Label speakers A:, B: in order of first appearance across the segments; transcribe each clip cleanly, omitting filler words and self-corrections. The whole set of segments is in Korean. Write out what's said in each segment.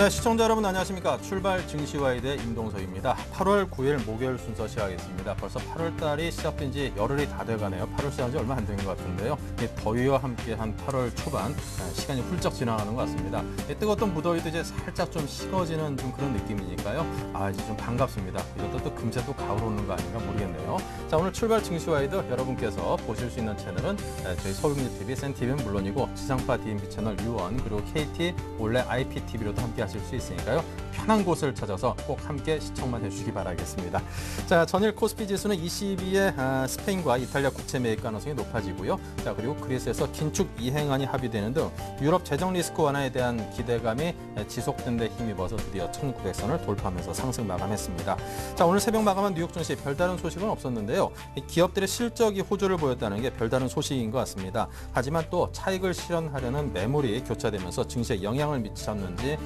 A: 네, 시청자 여러분 안녕하십니까. 출발 증시와이드의 임동석입니다. 8월 9일 목요일 순서 시작하겠습니다. 벌써 8월 달이 시작된 지 열흘이 다 돼가네요. 8월 시작한 지 얼마 안 된 것 같은데요. 이 더위와 함께한 8월 초반 시간이 훌쩍 지나가는 것 같습니다. 뜨거웠던 무더위도 이제 살짝 좀 식어지는 좀 그런 느낌이니까요. 이제 좀 반갑습니다. 이것도 또 금세 또 가을 오는 거 아닌가 모르겠네요. 자, 오늘 출발 증시와이드 여러분께서 보실 수 있는 채널은 저희 서울금리TV, 센TV는 물론이고 지상파 DMB 채널 U1 그리고 KT 올레 IPTV로도 함께 하실 수 있으니까요. 편한 곳을 찾아서 꼭 함께 시청만 해주시기 바라겠습니다. 자, 전일 코스피 지수는 22에 스페인과 이탈리아 국채 매입 가능성이 높아지고요. 자, 그리고 그리스에서 긴축 이행안이 합의되는 등 유럽 재정 리스크 완화에 대한 기대감이 지속된 데 힘입어서 드디어 1900선을 돌파하면서 상승 마감했습니다. 자, 오늘 새벽 마감한 뉴욕 증시 별다른 소식은 없었는데요. 기업들의 실적이 호조를 보였다는 게 별다른 소식인 것 같습니다. 하지만 또 차익을 실현하려는 매물이 교차되면서 증시에 영향을 미쳤는지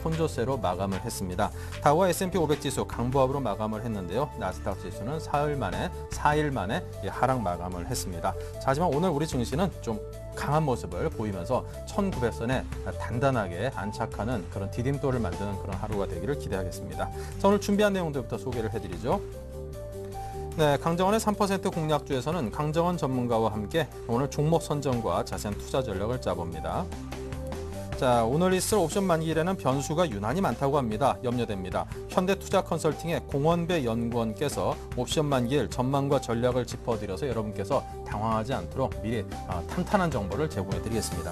A: 혼조세로 마감을 했습니다. 다우와 S&P 500 지수 강보합으로 마감을 했는데요. 나스닥 지수는 4일 만에 하락 마감을 했습니다. 자, 하지만 오늘 우리 증시는 좀 강한 모습을 보이면서 1900선에 단단하게 안착하는 그런 디딤돌을 만드는 그런 하루가 되기를 기대하겠습니다. 자, 오늘 준비한 내용들부터 소개를 해드리죠. 네, 강정원의 3% 공략주에서는 강정원 전문가와 함께 오늘 종목 선정과 자세한 투자 전략을 짜봅니다. 자, 오늘 있을 옵션 만기일에는 변수가 유난히 많다고 합니다. 염려됩니다. 현대투자컨설팅의 공원배 연구원께서 옵션 만기일 전망과 전략을 짚어드려서 여러분께서 당황하지 않도록 미리 탄탄한 정보를 제공해드리겠습니다.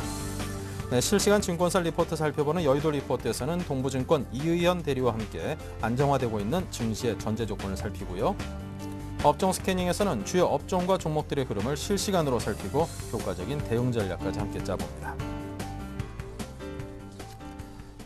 A: 네, 실시간 증권사 리포트 살펴보는 여의도 리포트에서는 동부증권 이의현 대리와 함께 안정화되고 있는 증시의 전제 조건을 살피고요. 업종 스캐닝에서는 주요 업종과 종목들의 흐름을 실시간으로 살피고 효과적인 대응 전략까지 함께 짜봅니다.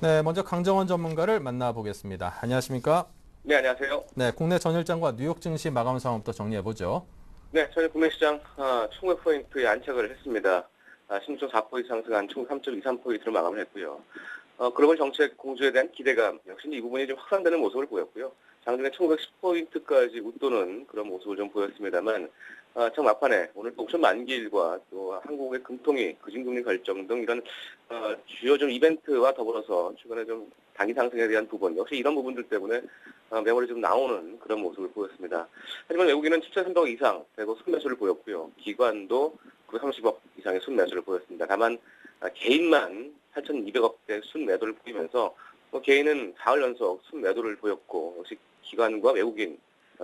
A: 네, 먼저 강정원 전문가를 만나보겠습니다. 안녕하십니까?
B: 네, 안녕하세요.
A: 네, 국내 전일장과 뉴욕 증시 마감 상황부터 정리해보죠.
B: 네, 저희 국내 시장 1900포인트에 안착을 했습니다. 16.4포인트 상승한 총 3.23포인트로 마감을 했고요. 글로벌 정책 공조에 대한 기대감, 역시 이 부분이 좀 확산되는 모습을 보였고요. 장중에 1910포인트까지 웃도는 그런 모습을 좀 보였습니다만, 참 막판에 오늘 또 옵션 만기일과 또 한국의 금통위, 그중금리 결정 등 이런 주요 좀 이벤트와 더불어서 최근에 좀 단기 상승에 대한 부분, 역시 이런 부분들 때문에 매물이 좀 나오는 그런 모습을 보였습니다. 하지만 외국인은 7,300억 이상 되고 순매수를 보였고요. 기관도 930억 이상의 순매수를 보였습니다. 다만 개인만 8,200억대 순매도를 보이면서 개인은 4월 연속 순매도를 보였고 역시 기관과 외국인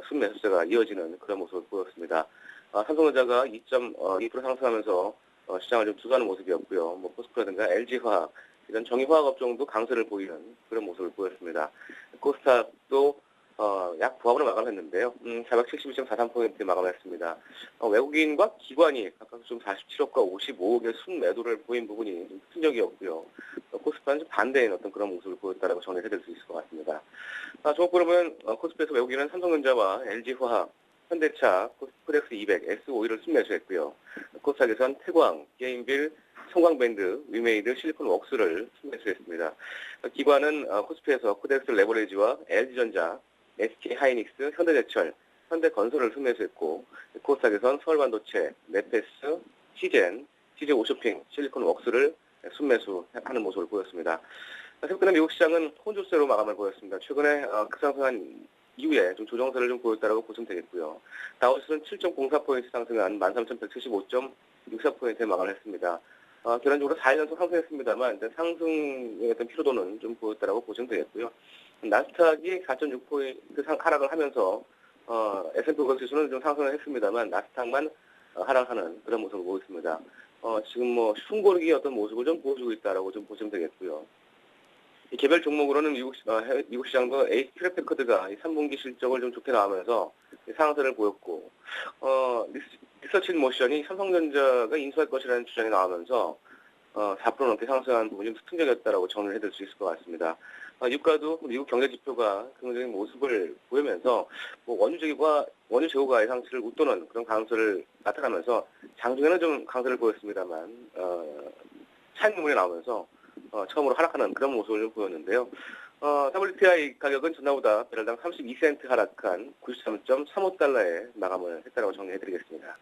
B: 순매수세가 이어지는 그런 모습을 보였습니다. 삼성전자가 2.2% 상승하면서 시장을 좀 주도하는 모습이었고요. 포스코라든가 LG화학 이런 정유화학 업종도 강세를 보이는 그런 모습을 보였습니다. 코스닥도 약 부합으로 마감했는데요. 472.43포인트에 마감했습니다. 외국인과 기관이 각각 좀 47억과 55억의 순매도를 보인 부분이 좀 특징적이었고요. 코스피는 좀 반대인 어떤 그런 모습을 보였다라고 정리해드릴 수 있을 것 같습니다. 종목으로 보면 코스피에서 외국인은 삼성전자와 LG화학, 현대차, 코덱스 200, S51을 순매수했고요. 코스닥에선 태광, 게임빌, 성광밴드, 위메이드, 실리콘웍스를 순매수했습니다. 기관은 코스피에서 코덱스 레버리지와 LG전자, SK하이닉스, 현대제철, 현대건설을 순매수했고 코스닥에선 서울반도체, 네페스, 시젠, CJ오쇼핑, 실리콘웍스를 순매수하는 모습을 보였습니다. 최근에 미국 시장은 혼조세로 마감을 보였습니다. 최근에 급상승한 이후에 좀 조정세를 좀 보였다라고 보시면 되겠고요. 다우지수는 7.04포인트 상승한 13,175.64포인트에 마감을 했습니다. 결론적으로 4일 연속 상승했습니다만 상승의 어떤 피로도는 좀 보였다라고 보시면 되겠고요. 나스닥이 4.6포인트 하락을 하면서 S&P 500 지수는 좀 상승을 했습니다만 나스닥만 하락하는 그런 모습을 보고 있습니다. 지금 숨고르기 어떤 모습을 좀 보여주고 있다라고 좀 보시면 되겠고요. 이 개별 종목으로는 미국 시장도 에이스 트랙패커드가 3분기 실적을 좀 좋게 나오면서 상승을 보였고, 리서치인모션이 삼성전자가 인수할 것이라는 주장이 나오면서 4% 넘게 상승한 부분이 좀 특징적이었다라고 정리를 해드릴 수 있을 것 같습니다. 유가도 미국 경제 지표가 긍정적인 모습을 보이면서 원유 재고가 예상치를 웃도는 그런 강세를 나타나면서 장중에는 좀 강세를 보였습니다만 차익 부분이 나오면서 처음으로 하락하는 그런 모습을 좀 보였는데요. WTI 가격은 전날보다 배럴당 32센트 하락한 93.35달러에 마감을 했다고 정리해드리겠습니다.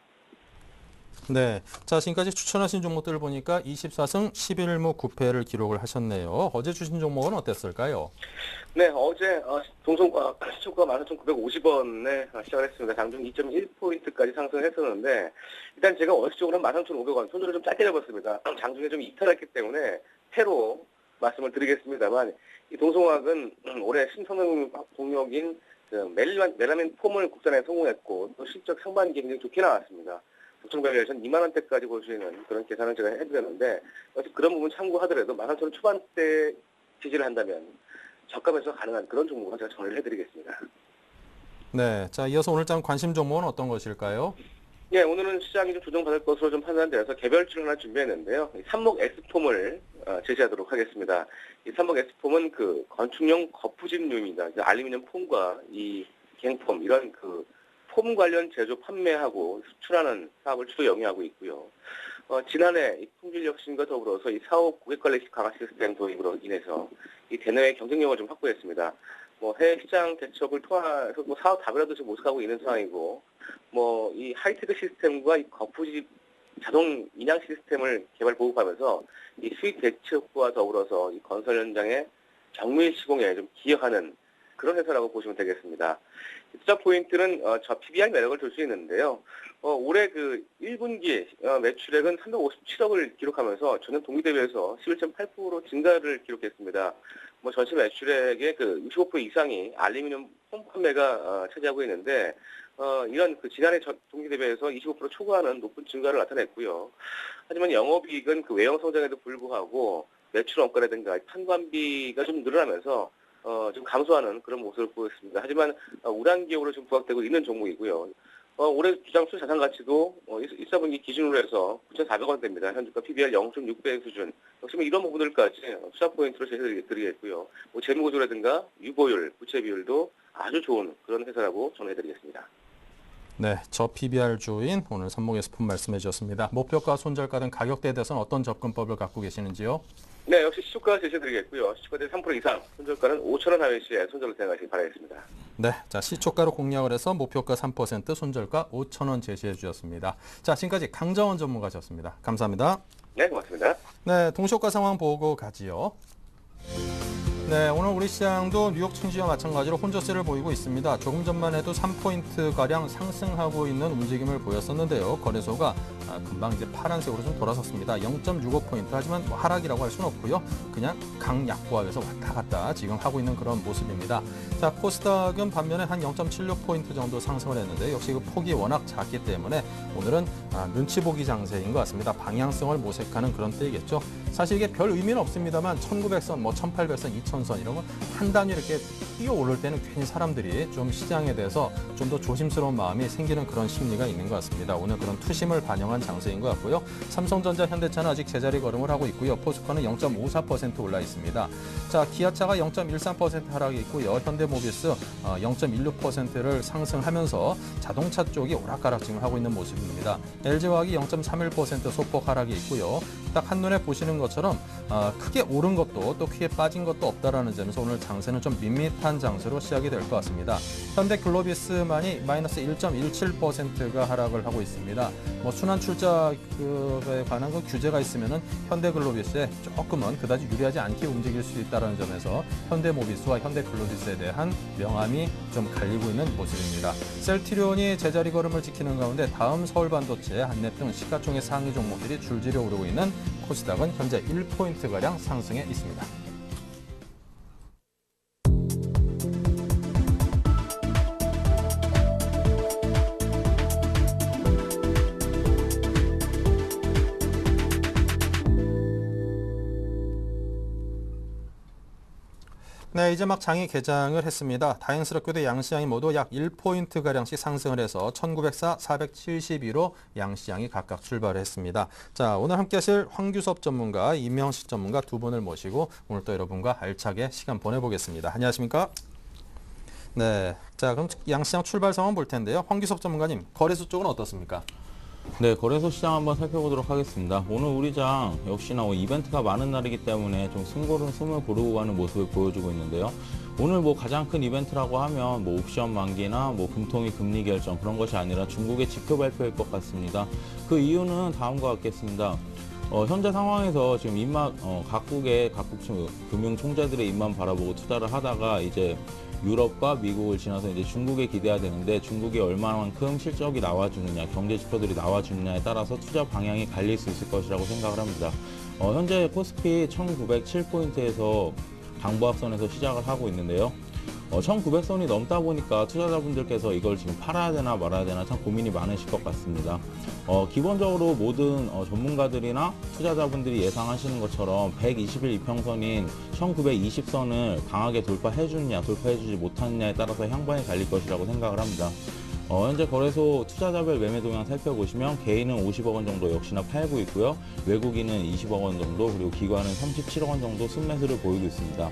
A: 네. 자, 지금까지 추천하신 종목들을 보니까 24승 11무 9패를 기록을 하셨네요. 어제 주신 종목은 어땠을까요?
B: 네, 어제 동성과 시초가 13,950원에 시작을 했습니다. 장중 2.1포인트까지 상승했었는데 일단 제가 원칙적으로 13,500원 손절을 좀 짧게 잡았습니다. 장중에 좀 이탈했기 때문에 패로 말씀을 드리겠습니다만 이 동성화학은 올해 신성능 동력인 그 멜라민 폼을 국산에 성공했고 또 실적 상반기 굉장히 좋게 나왔습니다. 보통 밸류에이션 2만 원대까지 볼 수 있는 그런 계산을 제가 해드렸는데 그런 부분 참고하더라도 13,000원 초반대 지지를 한다면 저가에서 가능한 그런 종목을 제가 정리를 해드리겠습니다.
A: 네. 자, 이어서 오늘 장 관심 종목은 어떤 것일까요?
B: 예, 오늘은 시장이 좀 조정받을 것으로 좀 판단되어서 개별주를 하나 준비했는데요. 이 삼목 S폼을 제시하도록 하겠습니다. 이 삼목 S폼은 그 건축용 거푸집류입니다. 알루미늄 폼과 이 갱폼 이런 그 폼 관련 제조 판매하고 수출하는 사업을 주로 영위하고 있고요. 지난해 이 품질 혁신과 더불어서 이 사업 고객 관리 강화 시스템 도입으로 인해서 이 대내외 경쟁력을 좀 확보했습니다. 해외 시장 대척을 통해서 사업 답이라도 좀 모색하고 있는 상황이고, 이 하이테크 시스템과 이 거푸집 자동 인양 시스템을 개발 보급하면서 이 수익 대책과 더불어서 이 건설 현장의 정밀 시공에 좀 기여하는 그런 회사라고 보시면 되겠습니다. 투자 포인트는 저 PBR 매력을 줄 수 있는데요. 올해 그 1분기 매출액은 357억을 기록하면서 전년 동기 대비해서 11.8% 증가를 기록했습니다. 전체 매출액의 그 65% 이상이 알루미늄 폼 판매가 차지하고 있는데 이런 그 지난해 동기 대비해서 25% 초과하는 높은 증가를 나타냈고요. 하지만 영업이익은 그 외형 성장에도 불구하고 매출 원가라든가 판관비가 좀 늘어나면서 좀 감소하는 그런 모습을 보였습니다. 하지만 우량기업으로 좀 부각되고 있는 종목이고요. 올해 주장수 자산 가치도 1사분기 기준으로 해서 9,400원대입니다. 현주가 PBR 0.6배 수준. 역시 이런 부분들까지 투자 포인트로 제시해드리겠고요. 재무구조라든가 유보율, 부채 비율도 아주 좋은 그런 회사라고 전해드리겠습니다.
A: 네, 저 PBR 주인 오늘 삼목 S폼 말씀해 주셨습니다. 목표가, 손절가 등 가격대에 대해서는 어떤 접근법을 갖고 계시는지요?
B: 네, 역시 시초가 제시해드리겠고요. 시초가대 3% 이상, 손절가는 5,000원 하회 시에 손절을 생각하시기 바라겠습니다.
A: 네, 자, 시초가로 공략을 해서 목표가 3%, 손절가 5,000원 제시해 주셨습니다. 자, 지금까지 강정원 전문가셨습니다. 감사합니다.
B: 네, 고맙습니다.
A: 네, 동시효과 상황 보고 가지요. 네, 오늘 우리 시장도 뉴욕 증시와 마찬가지로 혼조세를 보이고 있습니다. 조금 전만 해도 3포인트가량 상승하고 있는 움직임을 보였었는데요. 거래소가 금방 이제 파란색으로 좀 돌아섰습니다. 0.65포인트, 하지만 하락이라고 할 수는 없고요. 그냥 강약보합에서 왔다 갔다 지금 하고 있는 그런 모습입니다. 자, 코스닥은 반면에 한 0.76포인트 정도 상승을 했는데 역시 그 폭이 워낙 작기 때문에 오늘은 눈치 보기 장세인 것 같습니다. 방향성을 모색하는 그런 때이겠죠. 사실 이게 별 의미는 없습니다만 1900선, 1800선, 2000선 이런 거 한 단위 이렇게 뛰어오를 때는 괜히 사람들이 좀 시장에 대해서 좀 더 조심스러운 마음이 생기는 그런 심리가 있는 것 같습니다. 오늘 그런 투심을 반영한 장세인 것 같고요. 삼성전자, 현대차는 아직 제자리 걸음을 하고 있고요. 포스코는 0.54% 올라 있습니다. 자, 기아차가 0.13% 하락이 있고요. 현대모비스 0.16%를 상승하면서 자동차 쪽이 오락가락 지금 하고 있는 모습입니다. LG화학이 0.31% 소폭 하락이 있고요. 딱 한눈에 보시는 것처럼 크게 오른 것도 또 크게 빠진 것도 없다라는 점에서 오늘 장세는 좀 밋밋한 장세로 시작이 될 것 같습니다. 현대글로비스만이 마이너스 1.17%가 하락을 하고 있습니다. 순환 출자에 관한 그 규제가 있으면은 현대글로비스에 조금은 그다지 유리하지 않게 움직일 수 있다는 점에서 현대모비스와 현대글로비스에 대한 명암이 좀 갈리고 있는 모습입니다. 셀트리온이 제자리 걸음을 지키는 가운데 다음 서울반도체, 한랩 등 시가총액 상위 종목들이 줄지려 오르고 있는 코스닥은 현재 1포인트가량 상승해 있습니다. 네, 이제 막 장이 개장을 했습니다. 다행스럽게도 양시장이 모두 약 1포인트가량씩 상승을 해서 1904, 472로 양시장이 각각 출발을 했습니다. 자, 오늘 함께 하실 황규섭 전문가, 임명식 전문가 두 분을 모시고 오늘 또 여러분과 알차게 시간 보내보겠습니다. 안녕하십니까? 네, 자, 그럼 양시장 출발 상황 볼 텐데요. 황규섭 전문가님, 거래소 쪽은 어떻습니까?
C: 네, 거래소 시장 한번 살펴보도록 하겠습니다. 오늘 우리 장 역시나 이벤트가 많은 날이기 때문에 좀 숨을 고르고 가는 모습을 보여주고 있는데요. 오늘 가장 큰 이벤트라고 하면 옵션 만기나 금통위 금리 결정 그런 것이 아니라 중국의 지표 발표일 것 같습니다. 그 이유는 다음과 같겠습니다. 현재 상황에서 지금 각국 금융 총재들의 입만 바라보고 투자를 하다가 이제 유럽과 미국을 지나서 이제 중국에 기대야 되는데 중국이 얼마만큼 실적이 나와주느냐, 경제 지표들이 나와주느냐에 따라서 투자 방향이 갈릴 수 있을 것이라고 생각을 합니다. 현재 코스피 1907포인트에서 강보합선에서 시작을 하고 있는데요. 1900선이 넘다 보니까 투자자분들께서 이걸 지금 팔아야 되나 말아야 되나 참 고민이 많으실 것 같습니다. 기본적으로 모든 전문가들이나 투자자분들이 예상하시는 것처럼 121 이평선인 1920선을 강하게 돌파해주느냐 돌파해주지 못하느냐에 따라서 향방이 갈릴 것이라고 생각을 합니다. 현재 거래소 투자자별 매매 동향 살펴보시면 개인은 50억 원 정도 역시나 팔고 있고요. 외국인은 20억 원 정도 그리고 기관은 37억 원 정도 순매수를 보이고 있습니다.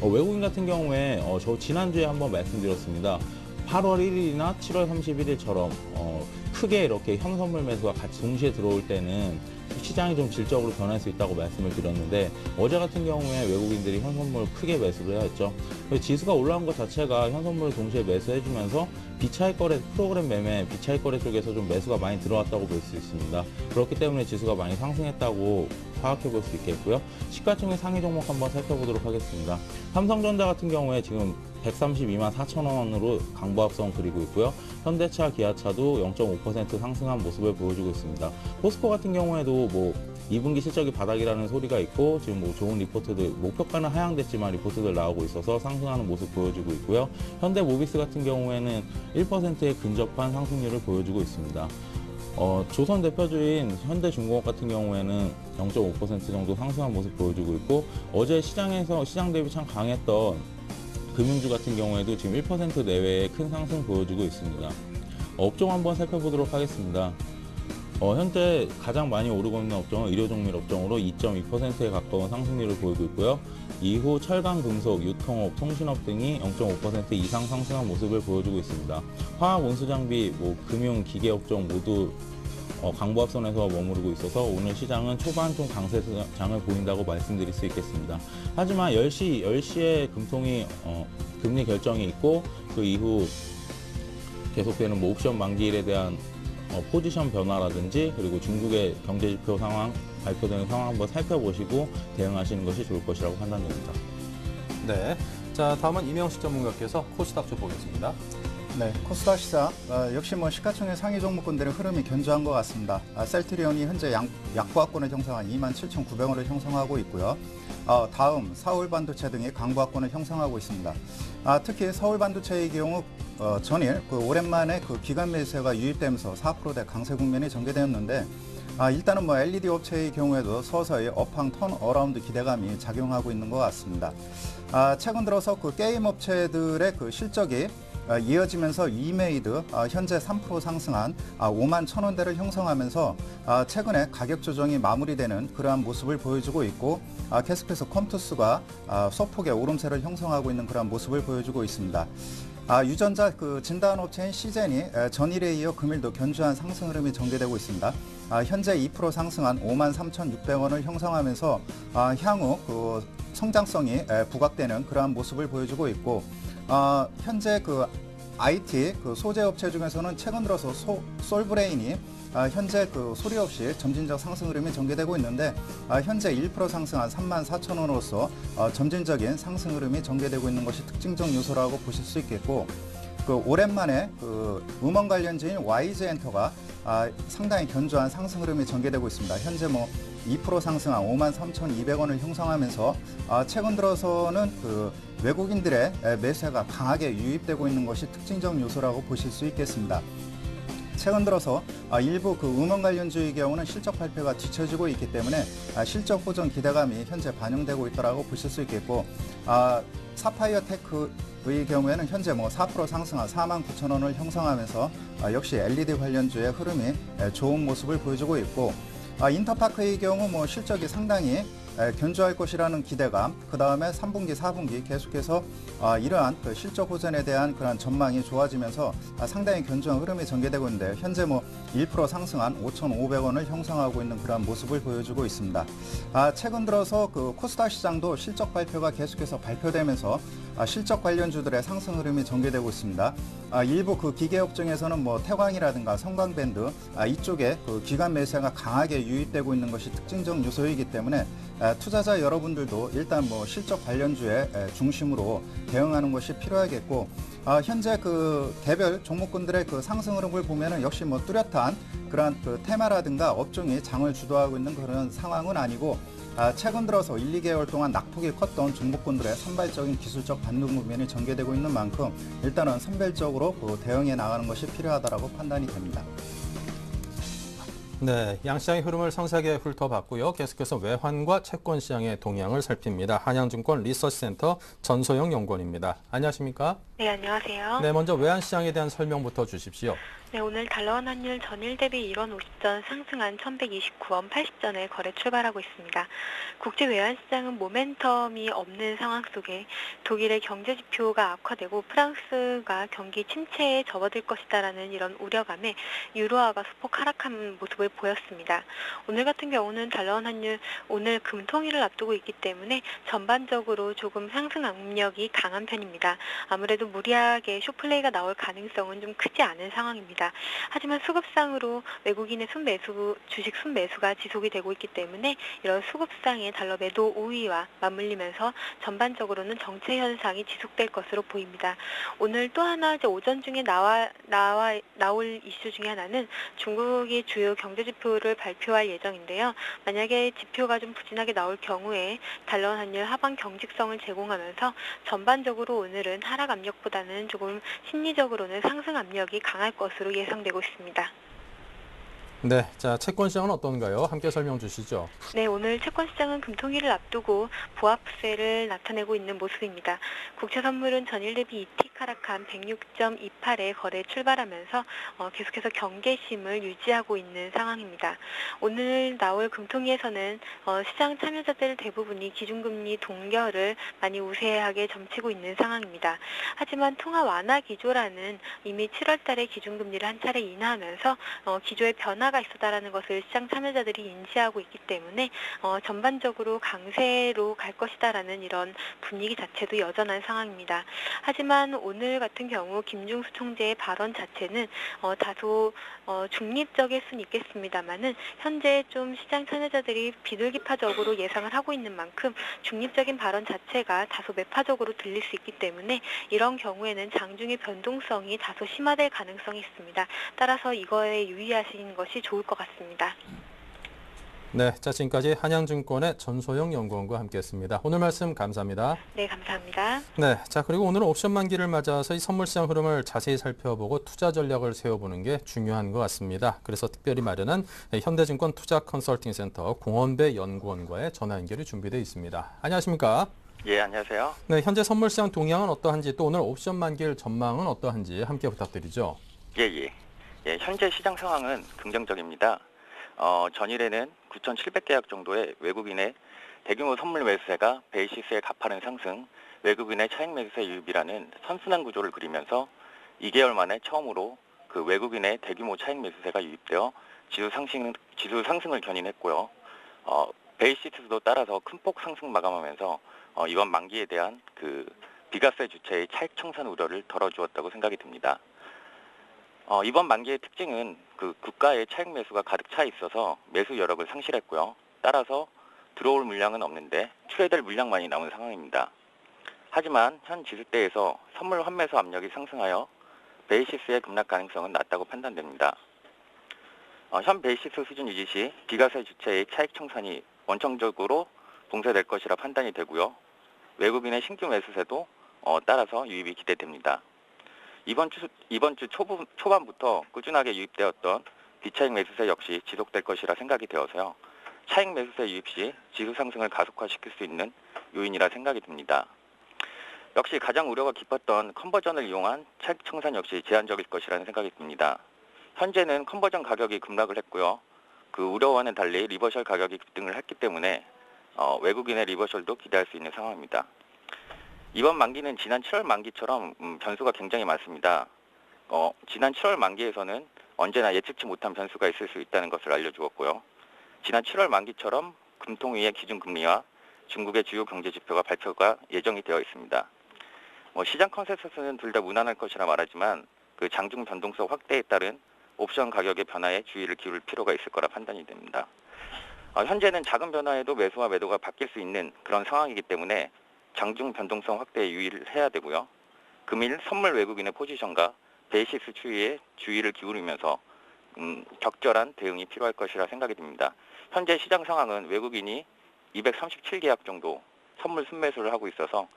C: 외국인 같은 경우에 저 지난주에 한번 말씀드렸습니다. 8월 1일이나 7월 31일처럼 크게 이렇게 현선물 매수가 같이 동시에 들어올 때는 시장이 좀 질적으로 변할 수 있다고 말씀을 드렸는데 어제 같은 경우에 외국인들이 현선물을 크게 매수를 해왔죠. 지수가 올라온 것 자체가 현선물을 동시에 매수해주면서 비차익 거래 프로그램 매매 비차익 거래 쪽에서 좀 매수가 많이 들어왔다고 볼 수 있습니다. 그렇기 때문에 지수가 많이 상승했다고 파악해 볼 수 있겠고요. 시가총액 상위 종목 한번 살펴보도록 하겠습니다. 삼성전자 같은 경우에 지금 132만 4천 원으로 강보합선 그리고 있고요. 현대차, 기아차도 0.5% 상승한 모습을 보여주고 있습니다. 포스코 같은 경우에도 2분기 실적이 바닥이라는 소리가 있고 지금 좋은 리포트들 목표가는 하향됐지만 리포트들 나오고 있어서 상승하는 모습 보여주고 있고요. 현대모비스 같은 경우에는 1%에 근접한 상승률을 보여주고 있습니다. 조선 대표주인 현대중공업 같은 경우에는 0.5% 정도 상승한 모습 보여주고 있고 어제 시장 대비 참 강했던 금융주 같은 경우에도 지금 1% 내외의 큰 상승 보여주고 있습니다. 업종 한번 살펴보도록 하겠습니다. 현재 가장 많이 오르고 있는 업종은 의료종밀 업종으로 2.2%에 가까운 상승률을 보이고 있고요. 이후 철강, 금속, 유통업, 통신업 등이 0.5% 이상 상승한 모습을 보여주고 있습니다. 화학, 운수장비, 금융, 기계 업종 모두 강보합선에서 머무르고 있어서 오늘 시장은 초반 좀 강세장을 보인다고 말씀드릴 수 있겠습니다. 하지만 10시에 금통위 금리 결정이 있고 그 이후 계속되는 옵션 만기일에 대한 포지션 변화라든지 그리고 중국의 경제지표 상황 발표되는 상황 한번 살펴보시고 대응하시는 것이 좋을 것이라고 판단됩니다.
A: 네. 자, 다음은 이명식 전문가께서 코스닥 좀 보겠습니다.
D: 네, 코스닥 시장 역시 시가총액 상위 종목군들의 흐름이 견조한 것 같습니다. 셀트리온이 현재 약보합권을 형성한 27,900원을 형성하고 있고요. 다음 서울반도체 등이 강보합권을 형성하고 있습니다. 특히 서울반도체의 경우 전일 오랜만에 기관 매수세가 유입되면서 4%대 강세 국면이 전개되었는데 일단은 LED 업체의 경우에도 서서히 업황 턴어라운드 기대감이 작용하고 있는 것 같습니다. 최근 들어서 게임 업체들의 실적이 이어지면서 이메이드 현재 3% 상승한 5만 1,000원대를 형성하면서 최근에 가격 조정이 마무리되는 그러한 모습을 보여주고 있고 계속해서 컴투스가 소폭의 오름세를 형성하고 있는 그러한 모습을 보여주고 있습니다. 유전자 진단 업체인 시젠이 전일에 이어 금일도 견조한 상승 흐름이 전개되고 있습니다. 현재 2% 상승한 53,600원을 형성하면서 향후 성장성이 부각되는 그러한 모습을 보여주고 있고 현재 IT 소재 업체 중에서는 최근 들어서 솔브레인이 현재 소리 없이 점진적 상승 흐름이 전개되고 있는데 현재 1% 상승한 34,000원으로서 점진적인 상승 흐름이 전개되고 있는 것이 특징적 요소라고 보실 수 있겠고 오랜만에 음원 관련주인 YG엔터가 상당히 견조한 상승 흐름이 전개되고 있습니다. 현재 2% 상승한 53,200원을 형성하면서 최근 들어서는 외국인들의 매수가 강하게 유입되고 있는 것이 특징적 요소라고 보실 수 있겠습니다. 최근 들어서 일부 음원 관련주의 경우는 실적 발표가 뒤처지고 있기 때문에 실적 보전 기대감이 현재 반영되고 있다고 보실 수 있겠고 사파이어 테크의 경우에는 현재 4% 상승한 49,000원을 형성하면서 역시 LED 관련주의 흐름이 좋은 모습을 보여주고 있고 인터파크의 경우 실적이 상당히 견조할 것이라는 기대감, 그 다음에 3분기, 4분기 계속해서 이러한 실적 호전에 대한 그런 전망이 좋아지면서 상당히 견조한 흐름이 전개되고 있는데 현재 1% 상승한 5,500원을 형성하고 있는 그러한 모습을 보여주고 있습니다. 최근 들어서 그 코스닥 시장도 실적 발표가 계속해서 발표되면서 실적 관련주들의 상승 흐름이 전개되고 있습니다. 일부 그 기계업종에서는 뭐 태광이라든가 성광밴드 이쪽에 그 기관 매수가 강하게 유입되고 있는 것이 특징적 요소이기 때문에 투자자 여러분들도 일단 뭐 실적 관련주의 중심으로 대응하는 것이 필요하겠고, 현재 그 개별 종목군들의 그 상승 흐름을 보면은 역시 뭐 뚜렷한 그러한 그 테마라든가 업종이 장을 주도하고 있는 그런 상황은 아니고, 최근 들어서 1, 2개월 동안 낙폭이 컸던 종목군들의 선발적인 기술적 반등 국면이 전개되고 있는 만큼 일단은 선별적으로 그 대응해 나가는 것이 필요하다라고 판단이 됩니다.
A: 네, 양시장의 흐름을 상세하게 훑어봤고요. 계속해서 외환과 채권 시장의 동향을 살핍니다. 한양증권 리서치센터 전소영 연구원입니다. 안녕하십니까?
E: 네, 안녕하세요.
A: 네, 먼저 외환 시장에 대한 설명부터 주십시오.
E: 네, 오늘 달러원 환율 전일 대비 1원 50전 상승한 1129원 80전에 거래 출발하고 있습니다. 국제 외환 시장은 모멘텀이 없는 상황 속에 독일의 경제 지표가 악화되고 프랑스가 경기 침체에 접어들 것이다라는 이런 우려감에 유로화가 소폭 하락한 모습을 보였습니다. 오늘 같은 경우는 달러원 환율 오늘 금통일을 앞두고 있기 때문에 전반적으로 조금 상승 압력이 강한 편입니다. 아무래도 무리하게 숏플레이가 나올 가능성은 좀 크지 않은 상황입니다. 하지만 수급상으로 외국인의 주식 순매수가 지속이 되고 있기 때문에 이런 수급상의 달러 매도 우위와 맞물리면서 전반적으로는 정체 현상이 지속될 것으로 보입니다. 오늘 또 하나 이제 오전 중에 나올 이슈 중에 하나는 중국이 주요 경제 지표를 발표할 예정인데요. 만약에 지표가 좀 부진하게 나올 경우에 달러 환율 하방 경직성을 제공하면서 전반적으로 오늘은 하락 압력보다는 조금 심리적으로는 상승 압력이 강할 것으로 예상되고 있습니다.
A: 네, 자, 채권 시장은 어떤가요? 함께 설명 주시죠.
E: 네, 오늘 채권 시장은 금통일을 앞두고 보합세를 나타내고 있는 모습입니다. 국채 선물은 전일 대비 이틱 하락한 106.28에 거래 출발하면서 계속해서 경계심을 유지하고 있는 상황입니다. 오늘 나올 금통위에서는 시장 참여자들 대부분이 기준금리 동결을 많이 우세하게 점치고 있는 상황입니다. 하지만 통화 완화 기조라는 이미 7월 달에 기준금리를 한 차례 인하하면서 기조의 변화가 있었다라는 것을 시장 참여자들이 인지하고 있기 때문에 전반적으로 강세로 갈 것이다라는 이런 분위기 자체도 여전한 상황입니다. 하지만 오늘 같은 경우 김중수 총재의 발언 자체는 다소 중립적일 수는 있겠습니다만은 현재 좀 시장 참여자들이 비둘기파적으로 예상을 하고 있는 만큼 중립적인 발언 자체가 다소 매파적으로 들릴 수 있기 때문에 이런 경우에는 장중의 변동성이 다소 심화될 가능성이 있습니다. 따라서 이거에 유의하시는 것이 좋을 것 같습니다.
A: 네, 자, 지금까지 한양증권의 전소영 연구원과 함께했습니다. 오늘 말씀 감사합니다.
E: 네, 감사합니다.
A: 네, 자, 그리고 오늘은 옵션 만기를 맞아서 이 선물시장 흐름을 자세히 살펴보고 투자 전략을 세워보는 게 중요한 것 같습니다. 그래서 특별히 마련한 현대증권 투자컨설팅센터 공원배 연구원과의 전화 연결이 준비되어 있습니다. 안녕하십니까?
F: 예, 안녕하세요.
A: 네, 현재 선물시장 동향은 어떠한지 또 오늘 옵션 만기일 전망은 어떠한지 함께 부탁드리죠.
F: 예, 현재 시장 상황은 긍정적입니다. 전일에는 9,700계약 정도의 외국인의 대규모 선물 매수세가 베이시스의 가파른 상승, 외국인의 차익 매수세 유입이라는 선순환 구조를 그리면서 2개월 만에 처음으로 그 외국인의 대규모 차익 매수세가 유입되어 지수 상승을 견인했고요. 베이시스도 따라서 큰 폭 상승 마감하면서 이번 만기에 대한 그 비과세 주체의 차익 청산 우려를 덜어주었다고 생각이 듭니다. 이번 만기의 특징은 그 국가의 차익 매수가 가득 차 있어서 매수 여력을 상실했고요. 따라서 들어올 물량은 없는데 출회될 물량만이 남은 상황입니다. 하지만 현 지수대에서 선물 환매수 압력이 상승하여 베이시스의 급락 가능성은 낮다고 판단됩니다. 현 베이시스 수준 유지 시 비과세 주체의 차익 청산이 원천적으로 봉쇄될 것이라 판단이 되고요. 외국인의 신규 매수세도 따라서 유입이 기대됩니다. 이번 주 초반부터 꾸준하게 유입되었던 비차익 매수세 역시 지속될 것이라 생각이 되어서요. 차익 매수세 유입 시 지수 상승을 가속화시킬 수 있는 요인이라 생각이 듭니다. 역시 가장 우려가 깊었던 컨버전을 이용한 차익 청산 역시 제한적일 것이라는 생각이 듭니다. 현재는 컨버전 가격이 급락을 했고요. 그 우려와는 달리 리버셜 가격이 급등을 했기 때문에 외국인의 리버셜도 기대할 수 있는 상황입니다. 이번 만기는 지난 7월 만기처럼 변수가 굉장히 많습니다. 지난 7월 만기에서는 언제나 예측치 못한 변수가 있을 수 있다는 것을 알려주었고요. 지난 7월 만기처럼 금통위의 기준금리와 중국의 주요 경제 지표가 발표가 예정이 되어 있습니다. 시장 컨센서스는 둘 다 무난할 것이라 말하지만 그 장중 변동성 확대에 따른 옵션 가격의 변화에 주의를 기울일 필요가 있을 거라 판단이 됩니다. 현재는 작은 변화에도 매수와 매도가 바뀔 수 있는 그런 상황이기 때문에 장중 변동성 확대에 유의를 해야 되고요. 금일 선물 외국인의 포지션과 베이시스 추이에 주의를 기울이면서 적절한 대응이 필요할 것이라 생각이 듭니다. 현재 시장 상황은 외국인이 237계약 정도 선물 순매수를 하고 있어서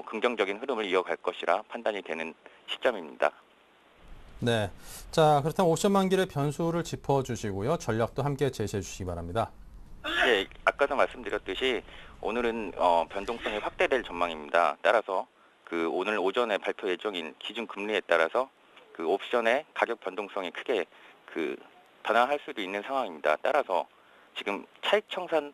F: 긍정적인 흐름을 이어갈 것이라 판단이 되는 시점입니다.
A: 네. 자, 그렇다면 옵션 만기의 변수를 짚어주시고요. 전략도 함께 제시해 주시기 바랍니다.
F: 예, 아까도 말씀드렸듯이 오늘은 변동성이 확대될 전망입니다. 따라서 그 오늘 오전에 발표 예정인 기준 금리에 따라서 그 옵션의 가격 변동성이 크게 그 변화할 수도 있는 상황입니다. 따라서 지금 차익 청산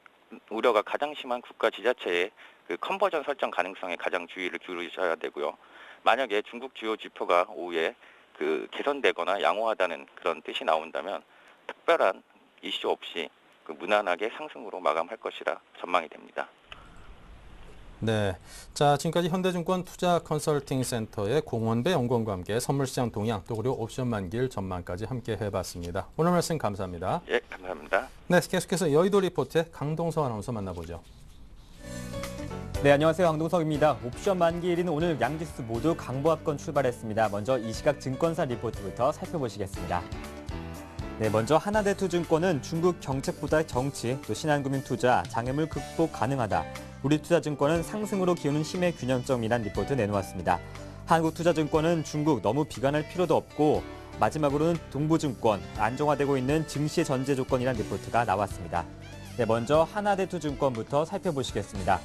F: 우려가 가장 심한 국가 지자체의 그 컨버전 설정 가능성에 가장 주의를 기울이셔야 되고요. 만약에 중국 주요 지표가 오후에 그 개선되거나 양호하다는 그런 뜻이 나온다면 특별한 이슈 없이 그 무난하게 상승으로 마감할 것이라 전망이 됩니다.
A: 네. 자, 지금까지 현대증권 투자 컨설팅 센터의 공원배 연구원과 함께 선물시장 동향 또 그리고 옵션 만기일 전망까지 함께 해봤습니다. 오늘 말씀 감사합니다.
F: 예, 감사합니다.
A: 네, 계속해서 여의도 리포트의 강동석 아나운서 만나보죠.
G: 네, 안녕하세요. 강동석입니다. 옵션 만기일인 오늘 양지수 모두 강보합권 출발했습니다. 먼저 이 시각 증권사 리포트부터 살펴보시겠습니다. 네, 먼저 하나대투증권은 중국 정책보다 정치, 또 신한금융투자, 장애물 극복 가능하다. 우리투자증권은 상승으로 기우는 힘의 균형점이란 리포트 내놓았습니다. 한국투자증권은 중국 너무 비관할 필요도 없고 마지막으로는 동부증권 안정화되고 있는 증시 전제 조건이란 리포트가 나왔습니다. 네, 먼저 하나대투증권부터 살펴보시겠습니다.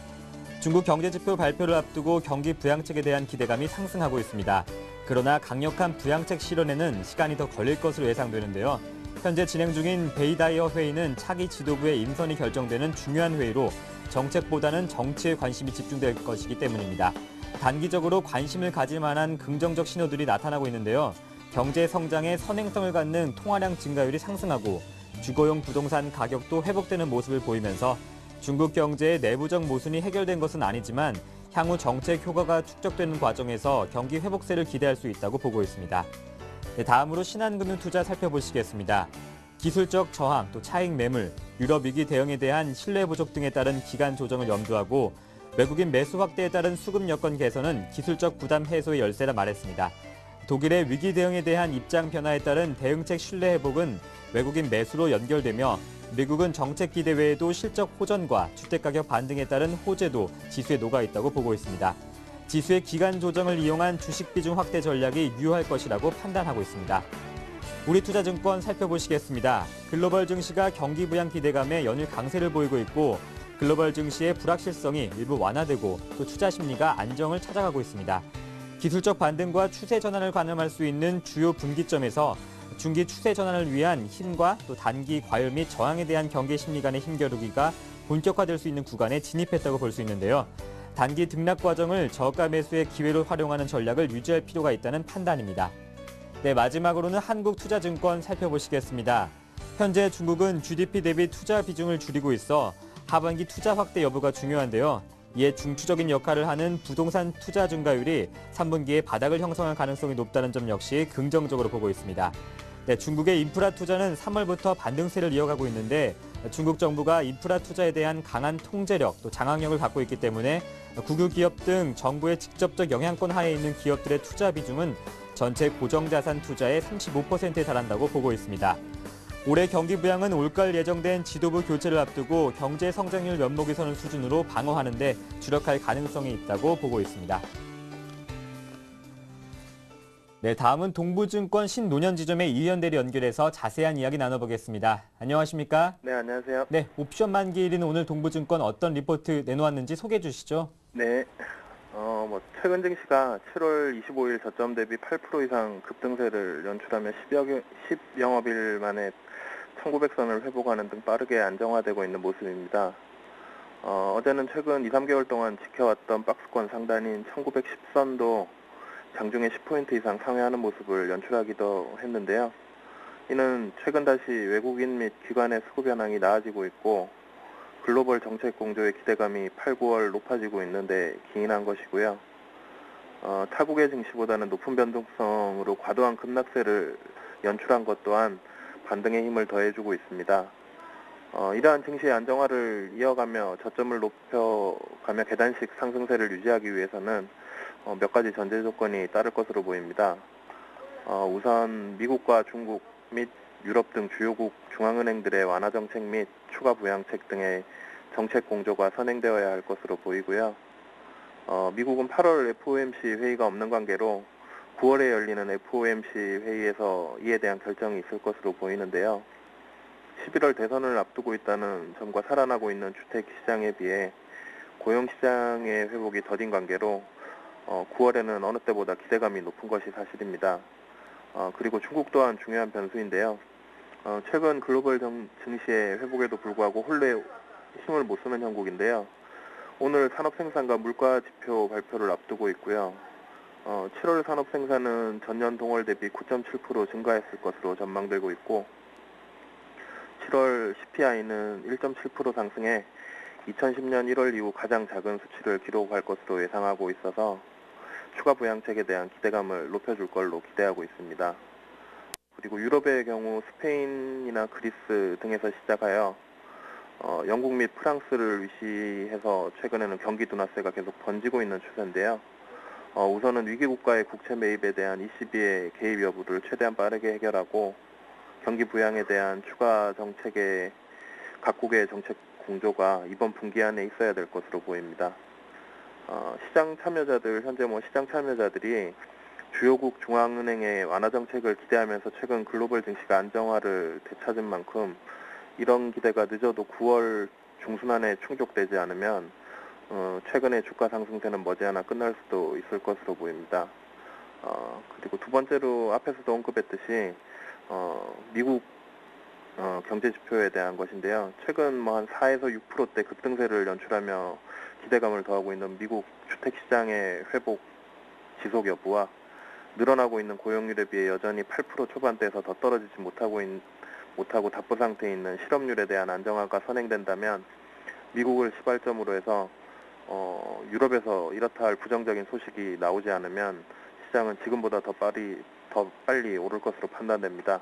G: 중국 경제지표 발표를 앞두고 경기 부양책에 대한 기대감이 상승하고 있습니다. 그러나 강력한 부양책 실현에는 시간이 더 걸릴 것으로 예상되는데요. 현재 진행 중인 베이다이어 회의는 차기 지도부의 인선이 결정되는 중요한 회의로 정책보다는 정치에 관심이 집중될 것이기 때문입니다. 단기적으로 관심을 가질 만한 긍정적 신호들이 나타나고 있는데요. 경제 성장에 선행성을 갖는 통화량 증가율이 상승하고 주거용 부동산 가격도 회복되는 모습을 보이면서 중국 경제의 내부적 모순이 해결된 것은 아니지만 향후 정책 효과가 축적되는 과정에서 경기 회복세를 기대할 수 있다고 보고 있습니다. 네, 다음으로 신한금융투자 살펴보시겠습니다. 기술적 저항, 또 차익 매물, 유럽 위기 대응에 대한 신뢰 부족 등에 따른 기간 조정을 염두하고 외국인 매수 확대에 따른 수급 여건 개선은 기술적 부담 해소의 열쇠라 말했습니다. 독일의 위기 대응에 대한 입장 변화에 따른 대응책 신뢰 회복은 외국인 매수로 연결되며 미국은 정책 기대 외에도 실적 호전과 주택가격 반등에 따른 호재도 지수에 녹아 있다고 보고 있습니다. 지수의 기간 조정을 이용한 주식 비중 확대 전략이 유효할 것이라고 판단하고 있습니다. 우리투자증권 살펴보시겠습니다. 글로벌 증시가 경기 부양 기대감에 연일 강세를 보이고 있고 글로벌 증시의 불확실성이 일부 완화되고 또 투자 심리가 안정을 찾아가고 있습니다. 기술적 반등과 추세 전환을 가늠할 수 있는 주요 분기점에서 중기 추세 전환을 위한 힘과 또 단기 과열 및 저항에 대한 경계 심리 간의 힘겨루기가 본격화될 수 있는 구간에 진입했다고 볼 수 있는데요. 단기 등락 과정을 저가 매수의 기회로 활용하는 전략을 유지할 필요가 있다는 판단입니다. 네, 마지막으로는 한국투자증권 살펴보시겠습니다. 현재 중국은 GDP 대비 투자 비중을 줄이고 있어 하반기 투자 확대 여부가 중요한데요. 이에 중추적인 역할을 하는 부동산 투자 증가율이 3분기에 바닥을 형성할 가능성이 높다는 점 역시 긍정적으로 보고 있습니다. 네, 중국의 인프라 투자는 3월부터 반등세를 이어가고 있는데 중국 정부가 인프라 투자에 대한 강한 통제력 또 장악력을 갖고 있기 때문에 국유 기업 등 정부의 직접적 영향권 하에 있는 기업들의 투자 비중은 전체 고정자산 투자의 35%에 달한다고 보고 있습니다. 올해 경기 부양은 올가을 예정된 지도부 교체를 앞두고 경제 성장률 면목이 서는 수준으로 방어하는 데 주력할 가능성이 있다고 보고 있습니다. 네, 다음은 동부증권 신노년지점의 이현 대리 연결해서 자세한 이야기 나눠보겠습니다. 안녕하십니까?
H: 네, 안녕하세요.
G: 네, 옵션 만기일인 오늘 동부증권 어떤 리포트 내놓았는지 소개해 주시죠.
H: 네. 최근 증시가 7월 25일 저점 대비 8% 이상 급등세를 연출하며 10영업일 만에 1900선을 회복하는 등 빠르게 안정화되고 있는 모습입니다. 어제는 최근 2, 3개월 동안 지켜왔던 박스권 상단인 1910선도 장중에 10포인트 이상 상회하는 모습을 연출하기도 했는데요. 이는 최근 다시 외국인 및 기관의 수급 현황이 나아지고 있고 글로벌 정책 공조의 기대감이 8, 9월 높아지고 있는데 기인한 것이고요. 타국의 증시보다는 높은 변동성으로 과도한 급락세를 연출한 것 또한 반등의 힘을 더해주고 있습니다. 이러한 증시의 안정화를 이어가며 저점을 높여가며 계단식 상승세를 유지하기 위해서는 몇 가지 전제 조건이 따를 것으로 보입니다. 우선 미국과 중국 및 유럽 등 주요국 중앙은행들의 완화 정책 및 추가 부양책 등의 정책 공조가 선행되어야 할 것으로 보이고요. 미국은 8월 FOMC 회의가 없는 관계로 9월에 열리는 FOMC 회의에서 이에 대한 결정이 있을 것으로 보이는데요. 11월 대선을 앞두고 있다는 점과 살아나고 있는 주택시장에 비해 고용시장의 회복이 더딘 관계로 9월에는 어느 때보다 기대감이 높은 것이 사실입니다. 그리고 중국 또한 중요한 변수인데요. 최근 글로벌 증시의 회복에도 불구하고 홀로 힘을 못 쓰는 형국인데요. 오늘 산업생산과 물가지표 발표를 앞두고 있고요. 7월 산업생산은 전년 동월 대비 9.7% 증가했을 것으로 전망되고 있고 7월 CPI는 1.7% 상승해 2010년 1월 이후 가장 작은 수치를 기록할 것으로 예상하고 있어서 추가 부양책에 대한 기대감을 높여줄 걸로 기대하고 있습니다. 그리고 유럽의 경우 스페인이나 그리스 등에서 시작하여 영국 및 프랑스를 위시해서 최근에는 경기 둔화세가 계속 번지고 있는 추세인데요. 우선은 위기 국가의 국채 매입에 대한 ECB의 개입 여부를 최대한 빠르게 해결하고 경기 부양에 대한 추가 정책의 각국의 정책 공조가 이번 분기 안에 있어야 될 것으로 보입니다. 시장 참여자들이 주요국 중앙은행의 완화 정책을 기대하면서 최근 글로벌 증시가 안정화를 되찾은 만큼 이런 기대가 늦어도 9월 중순 안에 충족되지 않으면 최근의 주가 상승세는 머지않아 끝날 수도 있을 것으로 보입니다. 그리고 두 번째로 앞에서도 언급했듯이 미국 경제 지표에 대한 것인데요. 최근 한 4에서 6%대 급등세를 연출하며 기대감을 더하고 있는 미국 주택시장의 회복 지속 여부와 늘어나고 있는 고용률에 비해 여전히 8% 초반대에서 더 떨어지지 못하고 답보 상태에 있는 실업률에 대한 안정화가 선행된다면 미국을 시발점으로 해서 유럽에서 이렇다 할 부정적인 소식이 나오지 않으면 시장은 지금보다 더 빨리 오를 것으로 판단됩니다.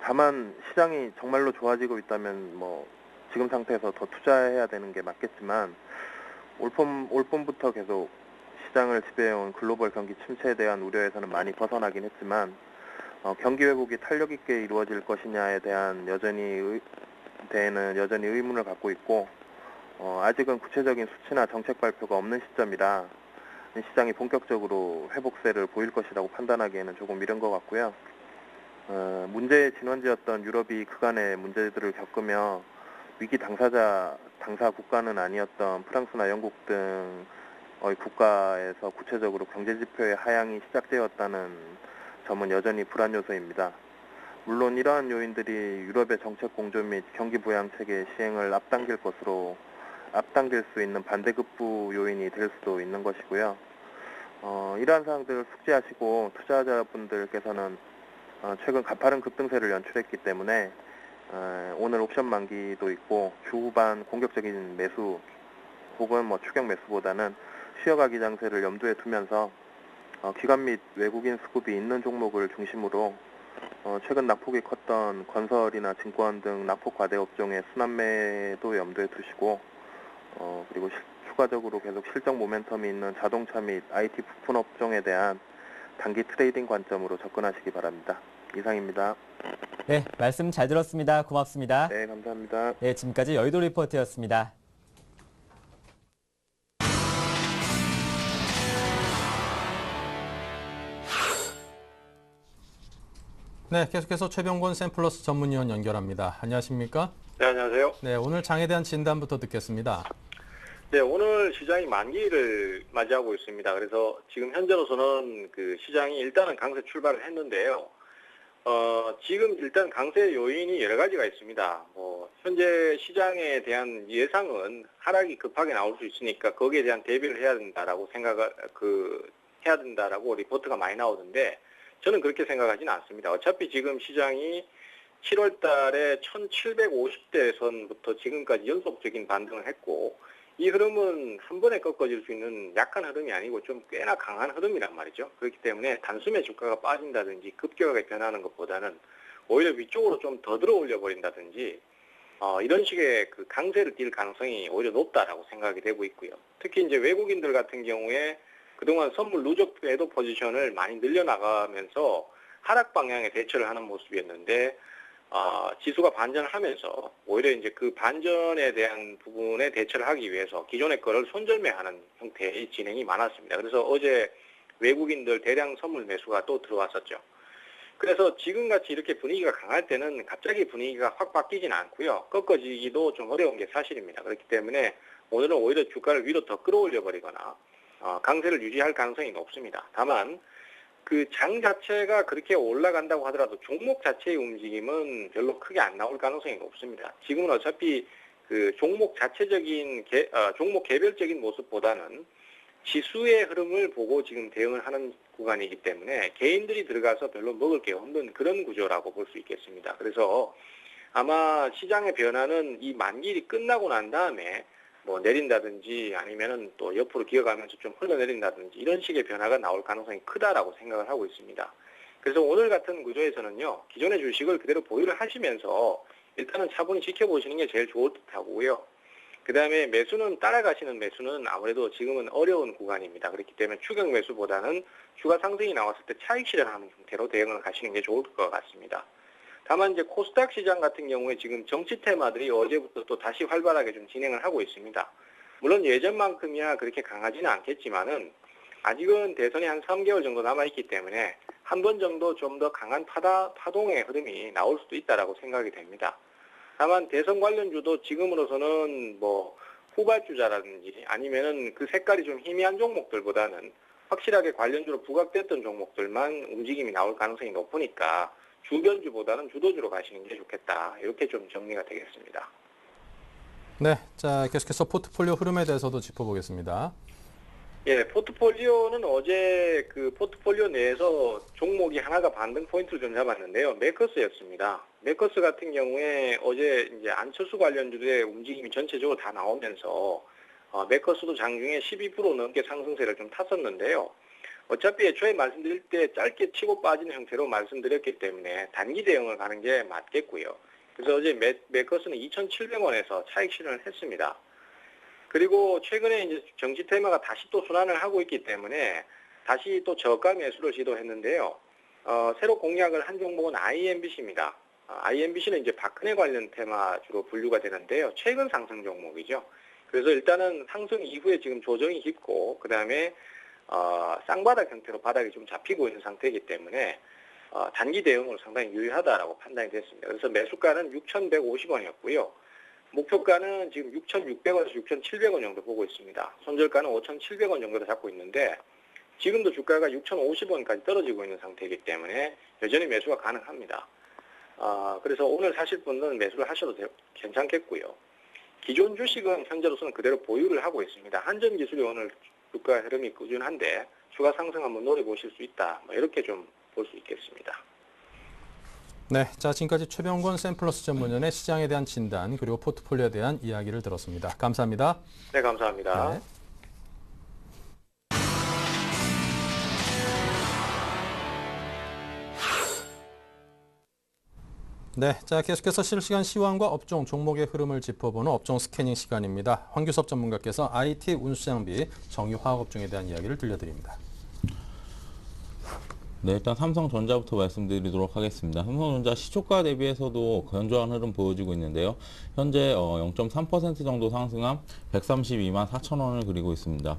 H: 다만 시장이 정말로 좋아지고 있다면 지금 상태에서 더 투자해야 되는 게 맞겠지만 올 봄부터 계속 시장을 지배해온 글로벌 경기 침체에 대한 우려에서는 많이 벗어나긴 했지만 경기 회복이 탄력 있게 이루어질 것이냐에 대한 여전히 의문을 갖고 있고 아직은 구체적인 수치나 정책 발표가 없는 시점이라 시장이 본격적으로 회복세를 보일 것이라고 판단하기에는 조금 이른 것 같고요. 문제의 진원지였던 유럽이 그간의 문제들을 겪으며 위기 당사 국가는 아니었던 프랑스나 영국 등의 국가에서 구체적으로 경제지표의 하향이 시작되었다는 점은 여전히 불안 요소입니다. 물론 이러한 요인들이 유럽의 정책 공조 및 경기 부양책의 시행을 앞당길 수 있는 반대급부 요인이 될 수도 있는 것이고요. 이러한 사항들을 숙지하시고 투자자분들께서는 최근 가파른 급등세를 연출했기 때문에 오늘 옵션 만기도 있고 주 후반 공격적인 매수 혹은 추격 매수보다는 쉬어가기 장세를 염두에 두면서 기관 및 외국인 수급이 있는 종목을 중심으로 최근 낙폭이 컸던 건설이나 증권 등 낙폭 과대 업종의 순환매도 염두에 두시고 그리고 추가적으로 계속 실적 모멘텀이 있는 자동차 및 IT 부품 업종에 대한 단기 트레이딩 관점으로 접근하시기 바랍니다. 이상입니다.
G: 네, 말씀 잘 들었습니다. 고맙습니다.
H: 네, 감사합니다.
G: 네, 지금까지 여의도 리포트였습니다.
A: 네, 계속해서 최병곤 샘플러스 전문위원 연결합니다. 안녕하십니까?
I: 네, 안녕하세요.
A: 네, 오늘 장에 대한 진단부터 듣겠습니다.
I: 네, 오늘 시장이 만기를 맞이하고 있습니다. 그래서 지금 현재로서는 그 시장이 일단은 강세 출발을 했는데요. 지금 일단 강세 요인이 여러 가지가 있습니다. 현재 시장에 대한 예상은 하락이 급하게 나올 수 있으니까 거기에 대한 대비를 해야 된다라고 해야 된다라고 리포트가 많이 나오는데 저는 그렇게 생각하지는 않습니다. 어차피 지금 시장이 7월 달에 1750대 선부터 지금까지 연속적인 반등을 했고, 이 흐름은 한 번에 꺾어질 수 있는 약한 흐름이 아니고 좀 꽤나 강한 흐름이란 말이죠. 그렇기 때문에 단숨에 주가가 빠진다든지 급격하게 변하는 것보다는 오히려 위쪽으로 좀 더 들어 올려 버린다든지 이런 식의 그 강세를 띌 가능성이 오히려 높다라고 생각이 되고 있고요. 특히 이제 외국인들 같은 경우에 그동안 선물 누적 매도 포지션을 많이 늘려나가면서 하락 방향의 대처를 하는 모습이었는데 지수가 반전을 하면서 오히려 이제 그 반전에 대한 부분에 대처를 하기 위해서 기존의 거를 손절매하는 형태의 진행이 많았습니다. 그래서 어제 외국인들 대량 선물 매수가 또 들어왔었죠. 그래서 지금같이 이렇게 분위기가 강할 때는 갑자기 분위기가 확 바뀌진 않고요. 꺾어지기도 좀 어려운 게 사실입니다. 그렇기 때문에 오늘은 오히려 주가를 위로 더 끌어올려 버리거나 강세를 유지할 가능성이 높습니다. 다만 그 장 자체가 그렇게 올라간다고 하더라도 종목 자체의 움직임은 별로 크게 안 나올 가능성이 높습니다. 지금은 어차피 그 종목 자체적인 종목 개별적인 모습보다는 지수의 흐름을 보고 지금 대응을 하는 구간이기 때문에 개인들이 들어가서 별로 먹을 게 없는 그런 구조라고 볼 수 있겠습니다. 그래서 아마 시장의 변화는 이 만기일이 끝나고 난 다음에 뭐 내린다든지 아니면은 또 옆으로 기어가면서 좀 흘러내린다든지 이런 식의 변화가 나올 가능성이 크다라고 생각을 하고 있습니다. 그래서 오늘 같은 구조에서는요, 기존의 주식을 그대로 보유를 하시면서 일단은 차분히 지켜보시는 게 제일 좋을 듯 하고요. 그 다음에 매수는 따라가시는 매수는 아무래도 지금은 어려운 구간입니다. 그렇기 때문에 추격 매수보다는 주가 상승이 나왔을 때 차익 실현하는 형태로 대응을 가시는 게 좋을 것 같습니다. 다만 이제 코스닥 시장 같은 경우에 지금 정치 테마들이 어제부터 또 다시 활발하게 좀 진행을 하고 있습니다. 물론 예전만큼이야 그렇게 강하지는 않겠지만은 아직은 대선이 한 3개월 정도 남아있기 때문에 한 번 정도 좀 더 강한 파동의 흐름이 나올 수도 있다라고 생각이 됩니다. 다만 대선 관련주도 지금으로서는 뭐 후발주자라든지 아니면은 그 색깔이 좀 희미한 종목들보다는 확실하게 관련주로 부각됐던 종목들만 움직임이 나올 가능성이 높으니까 주변주보다는 주도주로 가시는 게 좋겠다. 이렇게 좀 정리가 되겠습니다.
A: 네, 자 계속해서 포트폴리오 흐름에 대해서도 짚어보겠습니다.
I: 예, 포트폴리오는 어제 그 포트폴리오 내에서 종목이 하나가 반등 포인트를 좀 잡았는데요. 메커스였습니다. 메커스 같은 경우에 어제 이제 안철수 관련주의 움직임이 전체적으로 다 나오면서 메커스도 장중에 12% 넘게 상승세를 좀 탔었는데요. 어차피 애초에 말씀드릴 때 짧게 치고 빠지는 형태로 말씀드렸기 때문에 단기 대응을 가는 게 맞겠고요. 그래서 어제 메커스는 2,700원에서 차익 실현을 했습니다. 그리고 최근에 이제 정치 테마가 다시 또 순환을 하고 있기 때문에 다시 또 저가 매수를 시도했는데요. 새로 공략을 한 종목은 IMBC입니다. IMBC는 이제 박근혜 관련 테마 주로 분류가 되는데요. 최근 상승 종목이죠. 그래서 일단은 상승 이후에 지금 조정이 깊고 그 다음에 쌍바닥 형태로 바닥이 좀 잡히고 있는 상태이기 때문에 단기 대응으로 상당히 유효하다라고 판단이 됐습니다. 그래서 매수가는 6,150원이었고요. 목표가는 지금 6,600원에서 6,700원 정도 보고 있습니다. 손절가는 5,700원 정도로 잡고 있는데 지금도 주가가 6,050원까지 떨어지고 있는 상태이기 때문에 여전히 매수가 가능합니다. 그래서 오늘 사실 분은 매수를 하셔도 괜찮겠고요. 기존 주식은 현재로서는 그대로 보유를 하고 있습니다. 한전기술이 오늘 주가 흐름이 꾸준한데 추가 상승 한번 노려보실 수 있다. 이렇게 좀 볼 수 있겠습니다.
A: 네, 자 지금까지 최병권 샘플러스 전문위원의 시장에 대한 진단 그리고 포트폴리오에 대한 이야기를 들었습니다. 감사합니다.
I: 네, 감사합니다.
A: 네. 네, 자 계속해서 실시간 시황과 업종 종목의 흐름을 짚어보는 업종 스캐닝 시간입니다. 황규섭 전문가께서 IT 운수장비 정유화학업종에 대한 이야기를 들려드립니다.
C: 네, 일단 삼성전자부터 말씀드리도록 하겠습니다. 삼성전자 시초가 대비해서도 견조한 흐름 보여지고 있는데요. 현재 0.3% 정도 상승한 132만 4천 원을 그리고 있습니다.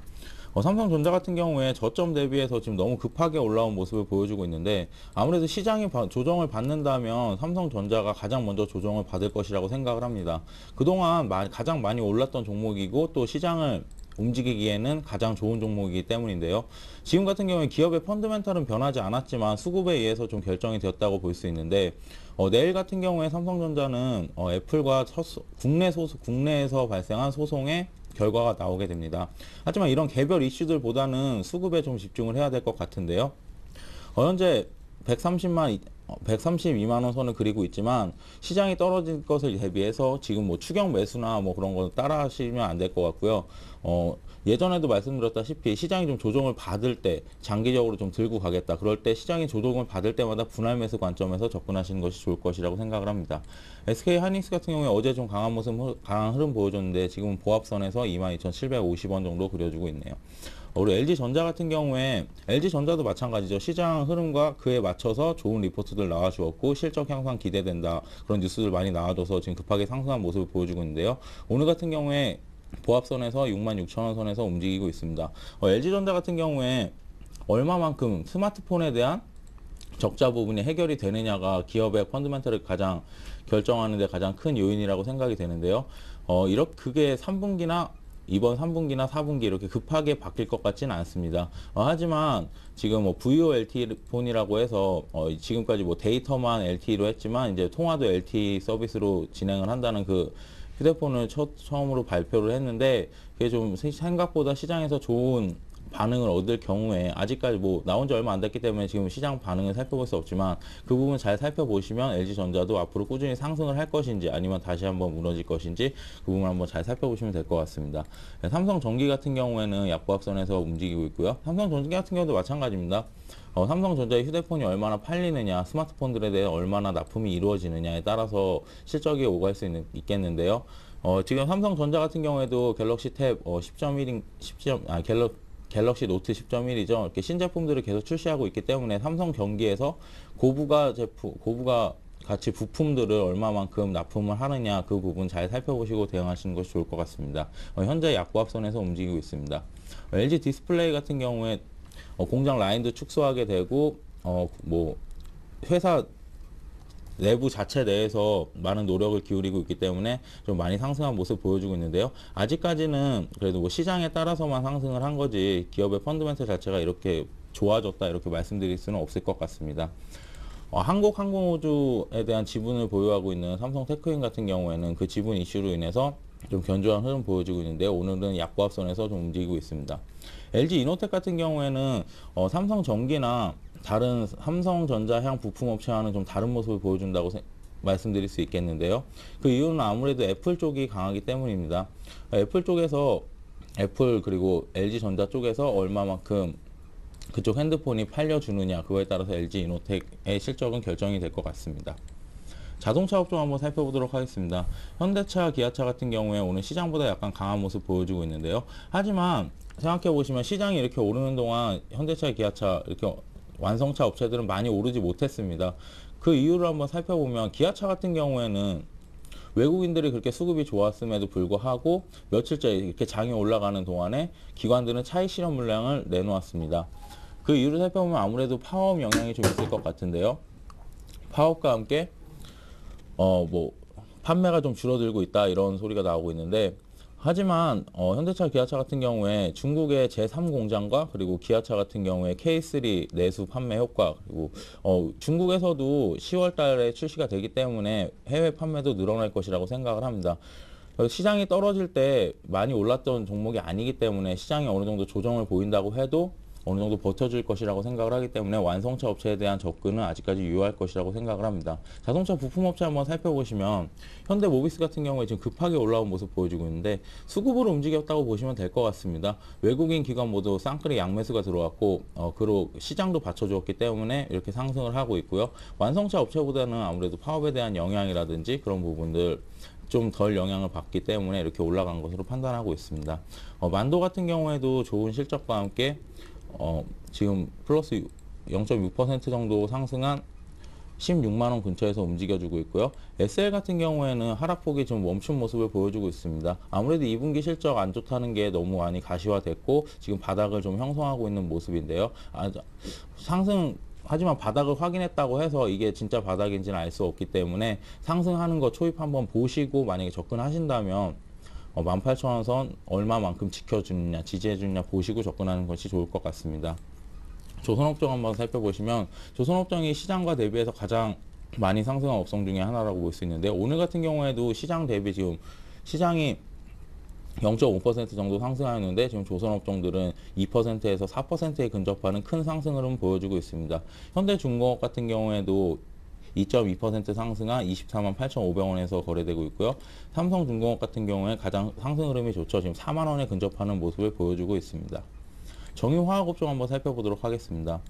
C: 삼성전자 같은 경우에 저점 대비해서 지금 너무 급하게 올라온 모습을 보여주고 있는데 아무래도 시장이 조정을 받는다면 삼성전자가 가장 먼저 조정을 받을 것이라고 생각을 합니다. 그동안 가장 많이 올랐던 종목이고 또 시장을 움직이기에는 가장 좋은 종목이기 때문인데요. 지금 같은 경우에 기업의 펀드멘탈은 변하지 않았지만 수급에 의해서 좀 결정이 되었다고 볼 수 있는데 내일 같은 경우에 삼성전자는 애플과 국내에서 발생한 소송의 결과가 나오게 됩니다. 하지만 이런 개별 이슈들보다는 수급에 좀 집중을 해야 될 것 같은데요. 현재 132만 원 선을 그리고 있지만 시장이 떨어진 것을 대비해서 지금 뭐 추격 매수나 뭐 그런 거 따라 하시면 안 될 것 같고요. 예전에도 말씀드렸다시피 시장이 좀 조정을 받을 때 장기적으로 좀 들고 가겠다. 그럴 때 시장이 조정을 받을 때마다 분할 매수 관점에서 접근하시는 것이 좋을 것이라고 생각을 합니다. SK 하이닉스 같은 경우에 어제 좀 강한 흐름 보여줬는데 지금 보합선에서 22,750원 정도 그려주고 있네요. 그리고 LG전자 같은 경우에 LG전자도 마찬가지죠. 시장 흐름과 그에 맞춰서 좋은 리포트들 나와주었고 실적 향상 기대된다. 그런 뉴스들 많이 나와줘서 지금 급하게 상승한 모습을 보여주고 있는데요. 오늘 같은 경우에 보합선에서 66,000원 선에서 움직이고 있습니다. LG전자 같은 경우에 얼마만큼 스마트폰에 대한 적자 부분이 해결이 되느냐가 기업의 펀드멘털을 가장 결정하는 데 가장 큰 요인이라고 생각이 되는데요. 그게 3분기나 이번 3분기나 4분기 이렇게 급하게 바뀔 것 같지는 않습니다. 하지만 지금 뭐 VoLTE 폰이라고 해서 지금까지 뭐 데이터만 LTE로 했지만 이제 통화도 LTE 서비스로 진행을 한다는 그 휴대폰을 처음으로 발표를 했는데 그게 좀 생각보다 시장에서 좋은 반응을 얻을 경우에 아직까지 뭐 나온 지 얼마 안 됐기 때문에 지금 시장 반응을 살펴볼 수 없지만 그 부분 잘 살펴보시면 LG전자도 앞으로 꾸준히 상승을 할 것인지 아니면 다시 한번 무너질 것인지 그 부분 한번 잘 살펴보시면 될 것 같습니다. 삼성전기 같은 경우에는 약보합선에서 움직이고 있고요. 삼성전기 같은 경우도 마찬가지입니다. 삼성전자의 휴대폰이 얼마나 팔리느냐, 스마트폰들에 대해 얼마나 납품이 이루어지느냐에 따라서 실적이 오갈 수 있겠는데요. 지금 삼성전자 같은 경우에도 갤럭시 탭 10.1 갤럭시 노트 10.1이죠. 이렇게 신제품들을 계속 출시하고 있기 때문에 삼성 경기에서 고부가 가치 부품들을 얼마만큼 납품을 하느냐 그 부분 잘 살펴보시고 대응하시는 것이 좋을 것 같습니다. 현재 약보합선에서 움직이고 있습니다. LG 디스플레이 같은 경우에 공장 라인도 축소하게 되고 뭐 회사 내부 자체 내에서 많은 노력을 기울이고 있기 때문에 좀 많이 상승한 모습 보여주고 있는데요. 아직까지는 그래도 뭐 시장에 따라서만 상승을 한 거지 기업의 펀드멘털 자체가 이렇게 좋아졌다 이렇게 말씀드릴 수는 없을 것 같습니다. 한국항공우주에 대한 지분을 보유하고 있는 삼성테크인 같은 경우에는 그 지분 이슈로 인해서 좀 견조한 흐름 보여주고 있는데요. 오늘은 약보합선에서 좀 움직이고 있습니다. LG이노텍 같은 경우에는 삼성전기나 다른 삼성전자향 부품업체와는 좀 다른 모습을 보여준다고 말씀드릴 수 있겠는데요. 그 이유는 아무래도 애플 쪽이 강하기 때문입니다. 애플 쪽에서 애플 그리고 LG전자 쪽에서 얼마만큼 그쪽 핸드폰이 팔려주느냐 그거에 따라서 LG이노텍의 실적은 결정이 될 것 같습니다. 자동차 업종 한번 살펴보도록 하겠습니다. 현대차, 기아차 같은 경우에 오늘 시장보다 약간 강한 모습 보여주고 있는데요. 하지만 생각해 보시면 시장이 이렇게 오르는 동안 현대차, 기아차 이렇게 완성차 업체들은 많이 오르지 못했습니다. 그 이유를 한번 살펴보면 기아차 같은 경우에는 외국인들이 그렇게 수급이 좋았음에도 불구하고 며칠째 이렇게 장이 올라가는 동안에 기관들은 차익 실현 물량을 내놓았습니다. 그 이유를 살펴보면 아무래도 파업 영향이 좀 있을 것 같은데요. 파업과 함께 뭐 판매가 좀 줄어들고 있다 이런 소리가 나오고 있는데 하지만 현대차, 기아차 같은 경우에 중국의 제3공장과 그리고 기아차 같은 경우에 K3 내수 판매 효과 그리고 중국에서도 10월 달에 출시가 되기 때문에 해외 판매도 늘어날 것이라고 생각을 합니다. 시장이 떨어질 때 많이 올랐던 종목이 아니기 때문에 시장이 어느 정도 조정을 보인다고 해도 어느 정도 버텨줄 것이라고 생각을 하기 때문에 완성차 업체에 대한 접근은 아직까지 유효할 것이라고 생각을 합니다. 자동차 부품업체 한번 살펴보시면 현대모비스 같은 경우에 지금 급하게 올라온 모습 보여주고 있는데 수급으로 움직였다고 보시면 될 것 같습니다. 외국인 기관 모두 쌍끌이 양매수가 들어왔고 그리고 시장도 받쳐주었기 때문에 이렇게 상승을 하고 있고요. 완성차 업체보다는 아무래도 파업에 대한 영향이라든지 그런 부분들 좀 덜 영향을 받기 때문에 이렇게 올라간 것으로 판단하고 있습니다. 만도 같은 경우에도 좋은 실적과 함께 지금 플러스 0.6% 정도 상승한 16만원 근처에서 움직여주고 있고요. SL 같은 경우에는 하락폭이 좀 멈춘 모습을 보여주고 있습니다. 아무래도 2분기 실적 안 좋다는 게 너무 많이 가시화됐고 지금 바닥을 좀 형성하고 있는 모습인데요. 하지만 바닥을 확인했다고 해서 이게 진짜 바닥인지는 알 수 없기 때문에 상승하는 거 초입 한번 보시고 만약에 접근하신다면 18,000원 선 얼마만큼 지켜주느냐 지지해주느냐 보시고 접근하는 것이 좋을 것 같습니다. 조선업종 한번 살펴보시면 조선업종이 시장과 대비해서 가장 많이 상승한 업종 중에 하나라고 볼 수 있는데 오늘 같은 경우에도 시장 대비 지금 시장이 0.5% 정도 상승하였는데 지금 조선업종들은 2%에서 4%에 근접하는 큰 상승 흐름을 보여주고 있습니다. 현대중공업 같은 경우에도 2.2% 상승한 24만 8,500원에서 거래되고 있고요. 삼성중공업 같은 경우에 가장 상승 흐름이 좋죠. 지금 4만 원에 근접하는 모습을 보여주고 있습니다. 정유화학업종 한번 살펴보도록 하겠습니다.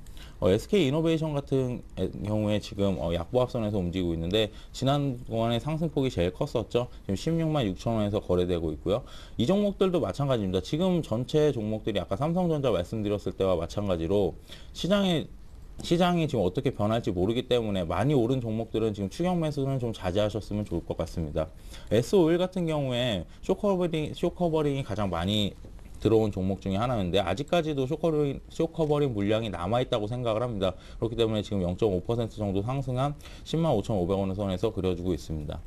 C: SK이노베이션 같은 경우에 지금 약보합선에서 움직이고 있는데 지난 동안에 상승폭이 제일 컸었죠. 지금 16만 6천 원에서 거래되고 있고요. 이 종목들도 마찬가지입니다. 지금 전체 종목들이 아까 삼성전자 말씀드렸을 때와 마찬가지로 시장이 지금 어떻게 변할지 모르기 때문에 많이 오른 종목들은 지금 추격 매수는 좀 자제하셨으면 좋을 것 같습니다. S51 같은 경우에 쇼커버링이 가장 많이 들어온 종목 중에 하나인데 아직까지도 쇼커버링 물량이 남아있다고 생각을 합니다. 그렇기 때문에 지금 0.5% 정도 상승한 10만 5,500원 선에서 그려주고 있습니다.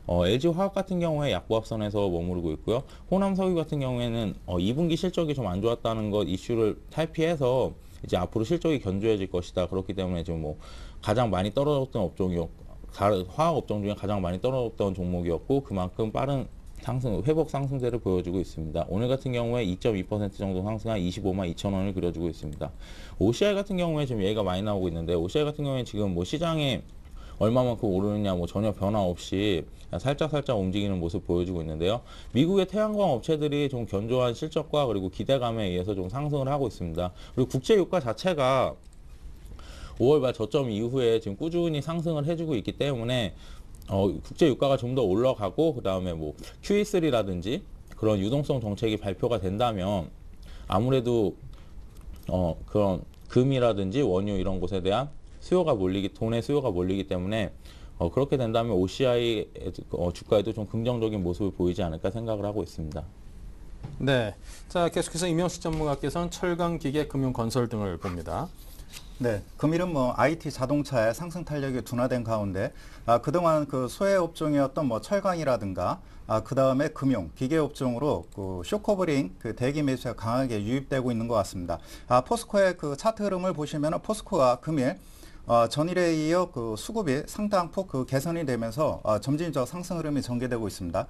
C: LG화학 같은 경우에 약보합선에서 머무르고 있고요. 호남석유 같은 경우에는 2분기 실적이 좀 안 좋았다는 것 이슈를 탈피해서 이제 앞으로 실적이 견조해질 것이다. 그렇기 때문에 지금 뭐 가장 많이 떨어졌던 화학 업종 중에 가장 많이 떨어졌던 종목이었고 그만큼 빠른 회복 상승세를 보여주고 있습니다. 오늘 같은 경우에 2.2% 정도 상승한 25만 2천 원을 그려주고 있습니다. OCI 같은 경우에 지금 얘기가 많이 나오고 있는데 OCI 같은 경우에 지금 뭐 시장에 얼마만큼 오르느냐 뭐 전혀 변화 없이 살짝 움직이는 모습 보여주고 있는데요. 미국의 태양광 업체들이 좀 견조한 실적과 그리고 기대감에 의해서 좀 상승을 하고 있습니다. 그리고 국제 유가 자체가 5월 말 저점 이후에 지금 꾸준히 상승을 해주고 있기 때문에 국제 유가가 좀 더 올라가고 그 다음에 뭐 QE3라든지 그런 유동성 정책이 발표가 된다면 아무래도 그런 금이라든지 원유 이런 곳에 대한 돈의 수요가 몰리기 때문에 그렇게 된다면 OCI 주가에도 좀 긍정적인 모습을 보이지 않을까 생각을 하고 있습니다.
A: 네, 자 계속해서 임영식 전문가께서는 철강, 기계, 금융, 건설 등을 봅니다.
D: 네, 금일은 뭐 IT 자동차의 상승 탄력이 둔화된 가운데 그동안 그 소외 업종이었던 뭐 철강이라든가 그 다음에 금융, 기계 업종으로 그 쇼커버링 그 대기 매수가 강하게 유입되고 있는 것 같습니다. 포스코의 그 차트 흐름을 보시면 포스코가 금일 전일에 이어 그 수급이 상당폭 그 개선이 되면서 점진적 상승 흐름이 전개되고 있습니다.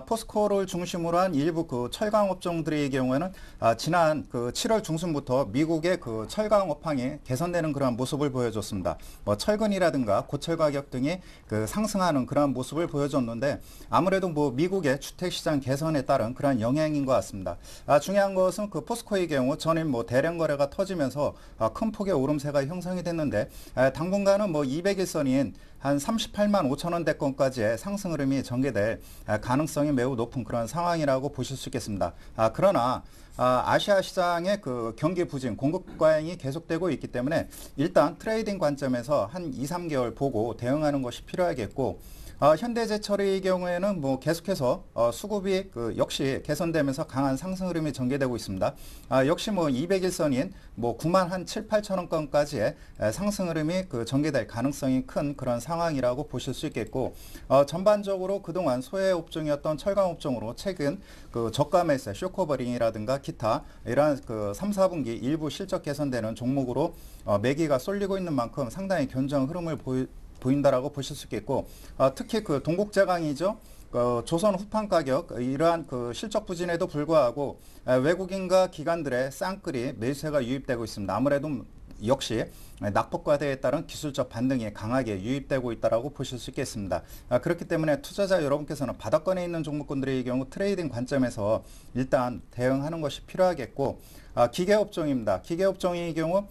D: 포스코를 중심으로 한 일부 그 철강 업종들의 경우에는 지난 그 7월 중순부터 미국의 그 철강 업황이 개선되는 그러한 모습을 보여줬습니다. 뭐 철근이라든가 고철 가격 등이 그 상승하는 그러한 모습을 보여줬는데 아무래도 뭐 미국의 주택 시장 개선에 따른 그러한 영향인 것 같습니다. 중요한 것은 그 포스코의 경우 전일 뭐 대량 거래가 터지면서 큰 폭의 오름세가 형성이 됐는데 당분간은 뭐 200일선인 한 38만 5천 원대권까지의 상승 흐름이 전개될 가능성이 매우 높은 그런 상황이라고 보실 수 있겠습니다. 그러나 아시아 시장의 그 경기 부진, 공급 과잉이 계속되고 있기 때문에 일단 트레이딩 관점에서 한 2, 3개월 보고 대응하는 것이 필요하겠고 현대제철의 경우에는 뭐 계속해서 수급이 그 역시 개선되면서 강한 상승 흐름이 전개되고 있습니다. 역시 뭐 200일선인 뭐 9만 한 7, 8천 원권까지의 상승 흐름이 그 전개될 가능성이 큰 그런 상황이라고 보실 수 있겠고 전반적으로 그동안 소외 업종이었던 철강 업종으로 최근 그 저가 매세, 쇼커버링이라든가 기타 이러한 그 3, 4분기 일부 실적 개선되는 종목으로 매기가 쏠리고 있는 만큼 상당히 견조한 흐름을 보인다라고 보실 수 있겠고 특히 그 동국제강이죠. 조선 후판 가격 이러한 그 실적 부진에도 불구하고 외국인과 기관들의 쌍끌이 매수세가 유입되고 있습니다. 아무래도 역시 낙폭과대에 따른 기술적 반등이 강하게 유입되고 있다라고 보실 수 있겠습니다. 그렇기 때문에 투자자 여러분께서는 바닥권에 있는 종목군들의 경우 트레이딩 관점에서 일단 대응하는 것이 필요하겠고 기계업종입니다. 기계업종의 경우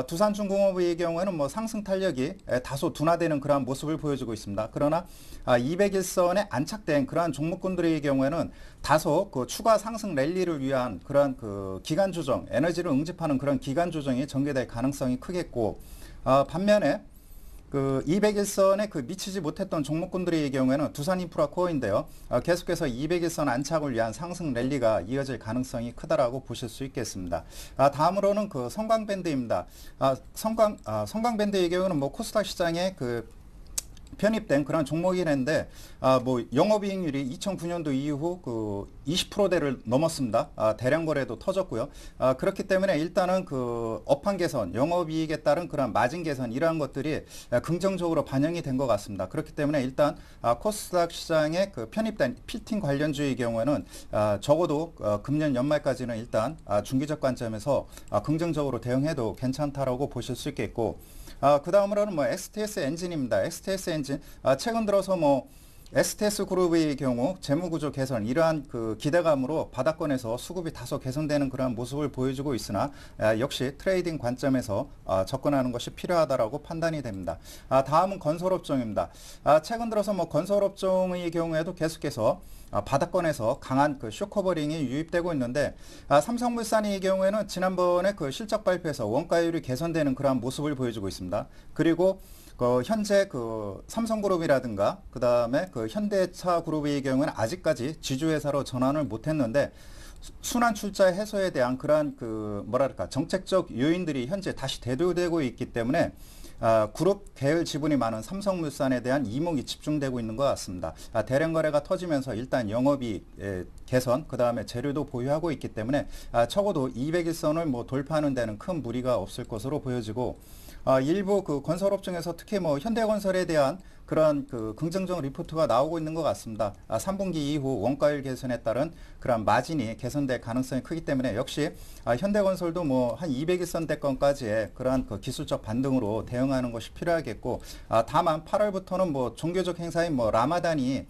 D: 두산중공업의 경우에는 뭐 상승 탄력이 다소 둔화되는 그러한 모습을 보여주고 있습니다. 그러나 200일선에 안착된 그러한 종목군들의 경우에는 다소 그 추가 상승 랠리를 위한 그러한 그 기간 조정, 에너지를 응집하는 그런 기간 조정이 전개될 가능성이 크겠고 반면에 그 200일선에 그 미치지 못했던 종목군들의 경우에는 두산인프라코어인데요. 계속해서 200일선 안착을 위한 상승 랠리가 이어질 가능성이 크다라고 보실 수 있겠습니다. 다음으로는 그 성광밴드입니다. 성광밴드의 경우는 뭐 코스닥 시장의 그 편입된 그런 종목이랬는데 뭐 영업이익률이 2009년도 이후 그 20%대를 넘었습니다. 대량 거래도 터졌고요. 그렇기 때문에 일단은 그 업황 개선, 영업이익에 따른 그런 마진 개선 이러한 것들이 긍정적으로 반영이 된 것 같습니다. 그렇기 때문에 일단 코스닥 시장에 그 편입된 필팅 관련주의 경우에는 적어도 금년 연말까지는 일단 중기적 관점에서 긍정적으로 대응해도 괜찮다라고 보실 수 있겠고, 그 다음으로는 뭐 STS 엔진입니다. STS 엔진 최근 들어서 뭐 STS 그룹의 경우 재무구조 개선 이러한 그 기대감으로 바닥권에서 수급이 다소 개선되는 그런 모습을 보여주고 있으나 역시 트레이딩 관점에서 접근하는 것이 필요하다라고 판단이 됩니다. 다음은 건설업종입니다. 최근 들어서 뭐 건설업종의 경우에도 계속해서 바닥권에서 강한 그 쇼커버링이 유입되고 있는데, 삼성물산의 경우에는 지난번에 그 실적 발표에서 원가율이 개선되는 그러한 모습을 보여주고 있습니다. 그리고 현재 그 삼성그룹이라든가 그 다음에 그 현대차 그룹의 경우는 아직까지 지주회사로 전환을 못했는데, 순환 출자 해소에 대한 그러한 그 뭐랄까 정책적 요인들이 현재 다시 대두되고 있기 때문에 그룹 계열 지분이 많은 삼성물산에 대한 이목이 집중되고 있는 것 같습니다. 대량 거래가 터지면서 일단 영업이 개선, 그 다음에 재료도 보유하고 있기 때문에 적어도 200일선을 뭐 돌파하는 데는 큰 무리가 없을 것으로 보여지고, 일부 그 건설업종에서 특히 뭐 현대건설에 대한 그런 그 긍정적 리포트가 나오고 있는 것 같습니다. 3분기 이후 원가율 개선에 따른 그런 마진이 개선될 가능성이 크기 때문에 역시 현대건설도 뭐 한 200일선대권까지의 그러한 그 기술적 반등으로 대응하는 것이 필요하겠고, 다만 8월부터는 뭐 종교적 행사인 뭐 라마단이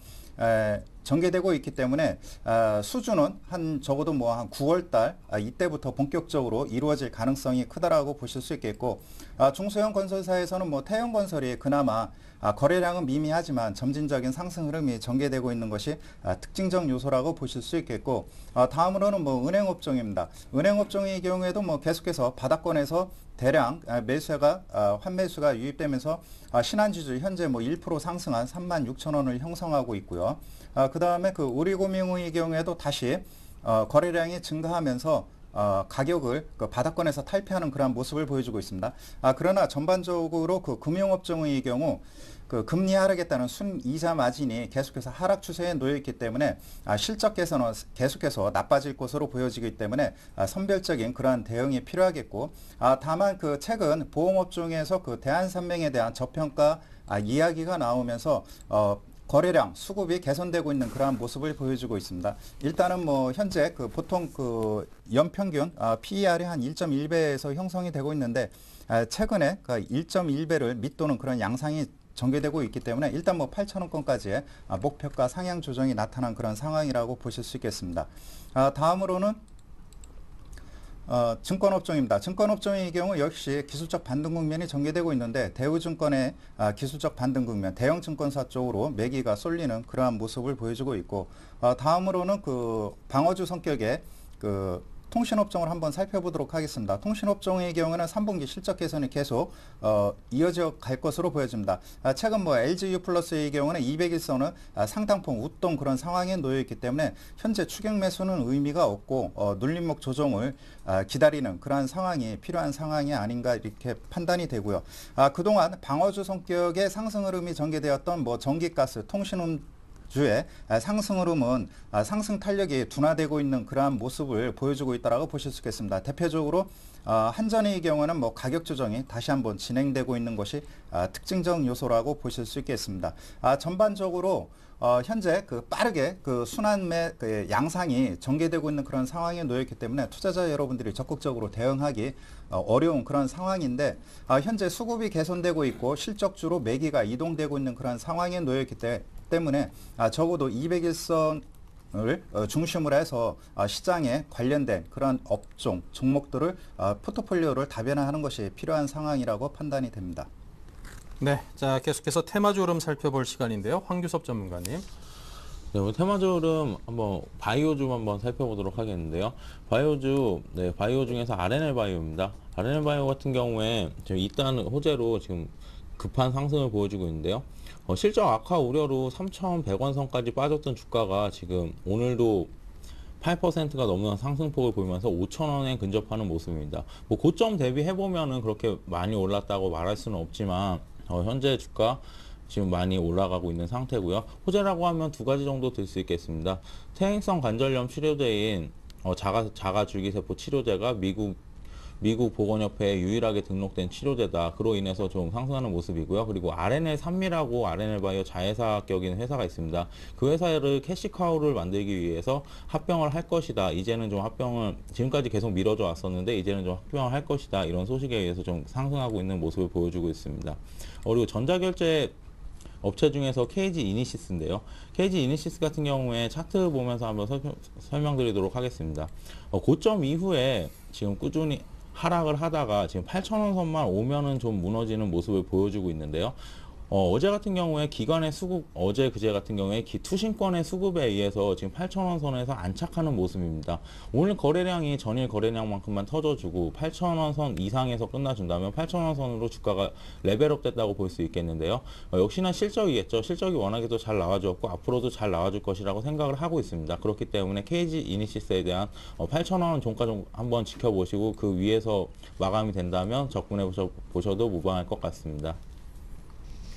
D: 전개되고 있기 때문에 수주는 한 적어도 뭐 한 9월달 이때부터 본격적으로 이루어질 가능성이 크다라고 보실 수 있겠고, 중소형 건설사에서는 뭐 태형건설이 그나마 거래량은 미미하지만 점진적인 상승 흐름이 전개되고 있는 것이 특징적 요소라고 보실 수 있겠고, 다음으로는 뭐 은행업종입니다. 은행업종의 경우에도 뭐 계속해서 바닥권에서 대량 매수가 환매수가 유입되면서 신한지주 현재 뭐 1% 상승한 36,000원을 형성하고 있고요. 그 다음에 그 우리금융의 경우에도 다시 거래량이 증가하면서 가격을 그 바닥권에서 탈피하는 그런 모습을 보여주고 있습니다. 그러나 전반적으로 그 금융업종의 경우 그 금리 하락에 따른 순이자 마진이 계속해서 하락 추세에 놓여 있기 때문에 실적 개선은 계속해서 나빠질 것으로 보여지기 때문에 선별적인 그러한 대응이 필요하겠고, 다만 그 최근 보험업종에서 그 대한산맥에 대한 저평가 이야기가 나오면서 거래량, 수급이 개선되고 있는 그러한 모습을 보여주고 있습니다. 일단은 뭐 현재 그 보통 그 연평균 PER이 한 1.1배에서 형성이 되고 있는데, 최근에 그 1.1배를 밑도는 그런 양상이 전개되고 있기 때문에 일단 뭐 8,000원권까지의 목표가 상향 조정이 나타난 그런 상황이라고 보실 수 있겠습니다. 다음으로는 증권업종입니다. 증권업종의 경우 역시 기술적 반등 국면이 전개되고 있는데, 대우증권의 기술적 반등 국면, 대형 증권사 쪽으로 매기가 쏠리는 그러한 모습을 보여주고 있고, 다음으로는 그 방어주 성격의 그 통신업종을 한번 살펴보도록 하겠습니다. 통신업종의 경우는 3분기 실적 개선이 계속 이어져 갈 것으로 보여집니다. 최근 뭐 LGU 플러스의 경우는 200일선은 상당폭 웃동 그런 상황에 놓여 있기 때문에 현재 추격 매수는 의미가 없고 눌림목 조정을 기다리는 그러한 상황이 필요한 상황이 아닌가 이렇게 판단이 되고요. 그동안 방어주 성격의 상승 흐름이 전개되었던 뭐 전기가스, 통신주의 상승 흐름은 상승 탄력이 둔화되고 있는 그러한 모습을 보여주고 있다고 보실 수 있겠습니다. 대표적으로 한전의 경우는 뭐 가격 조정이 다시 한번 진행되고 있는 것이 특징적 요소라고 보실 수 있겠습니다. 전반적으로 현재 그 빠르게 그 순환매 그 양상이 전개되고 있는 그런 상황에 놓였기 때문에 투자자 여러분들이 적극적으로 대응하기 어려운 그런 상황인데, 현재 수급이 개선되고 있고 실적주로 매기가 이동되고 있는 그런 상황에 놓였기 때문에 적어도 200일선을 중심으로 해서 시장에 관련된 그런 업종, 종목들을 포트폴리오를 다변화하는 것이 필요한 상황이라고 판단이 됩니다.
A: 네, 자 계속해서 테마주 흐름 살펴볼 시간인데요. 황규섭 전문가님.
C: 네, 오늘 테마주 흐름 한번 바이오주 한번 살펴보도록 하겠는데요. 바이오주, 네, 바이오 중에서 RNL 바이오입니다. RNL 바이오 같은 경우에 지금 일단 호재로 지금 급한 상승을 보여주고 있는데요. 실적 악화 우려로 3,100원 선까지 빠졌던 주가가 지금 오늘도 8%가 넘는 상승폭을 보이면서 5,000원에 근접하는 모습입니다. 뭐 고점 대비해보면은 그렇게 많이 올랐다고 말할 수는 없지만, 현재 주가 지금 많이 올라가고 있는 상태고요. 호재라고 하면 두 가지 정도 들 수 있겠습니다. 퇴행성 관절염 치료제인 자가 줄기세포 치료제가 미국 보건협회에 유일하게 등록된 치료제다. 그로 인해서 좀 상승하는 모습이고요. 그리고 RNL3미라고 RNL바이오 자회사격인 회사가 있습니다. 그 회사를 캐시카우를 만들기 위해서 합병을 할 것이다. 이제는 좀 합병을 지금까지 계속 미뤄져 왔었는데 이제는 좀 합병을 할 것이다. 이런 소식에 의해서 좀 상승하고 있는 모습을 보여주고 있습니다. 그리고 전자결제 업체 중에서 KG 이니시스인데요. KG 이니시스 같은 경우에 차트 보면서 한번 설명드리도록 하겠습니다. 고점 이후에 지금 꾸준히 하락을 하다가 지금 8,000원 선만 오면은 좀 무너지는 모습을 보여주고 있는데요. 어제 같은 경우에 기관의 수급, 그제 같은 경우에 투신권의 수급에 의해서 지금 8,000원 선에서 안착하는 모습입니다. 오늘 거래량이 전일 거래량만큼만 터져주고 8,000원 선 이상에서 끝나준다면 8,000원 선으로 주가가 레벨업 됐다고 볼 수 있겠는데요. 역시나 실적이겠죠. 실적이 워낙에도 잘 나와주었고 앞으로도 잘 나와줄 것이라고 생각을 하고 있습니다. 그렇기 때문에 KG 이니시스에 대한 8,000원 종가 좀 한번 지켜보시고 그 위에서 마감이 된다면 접근해 보셔도 무방할 것 같습니다.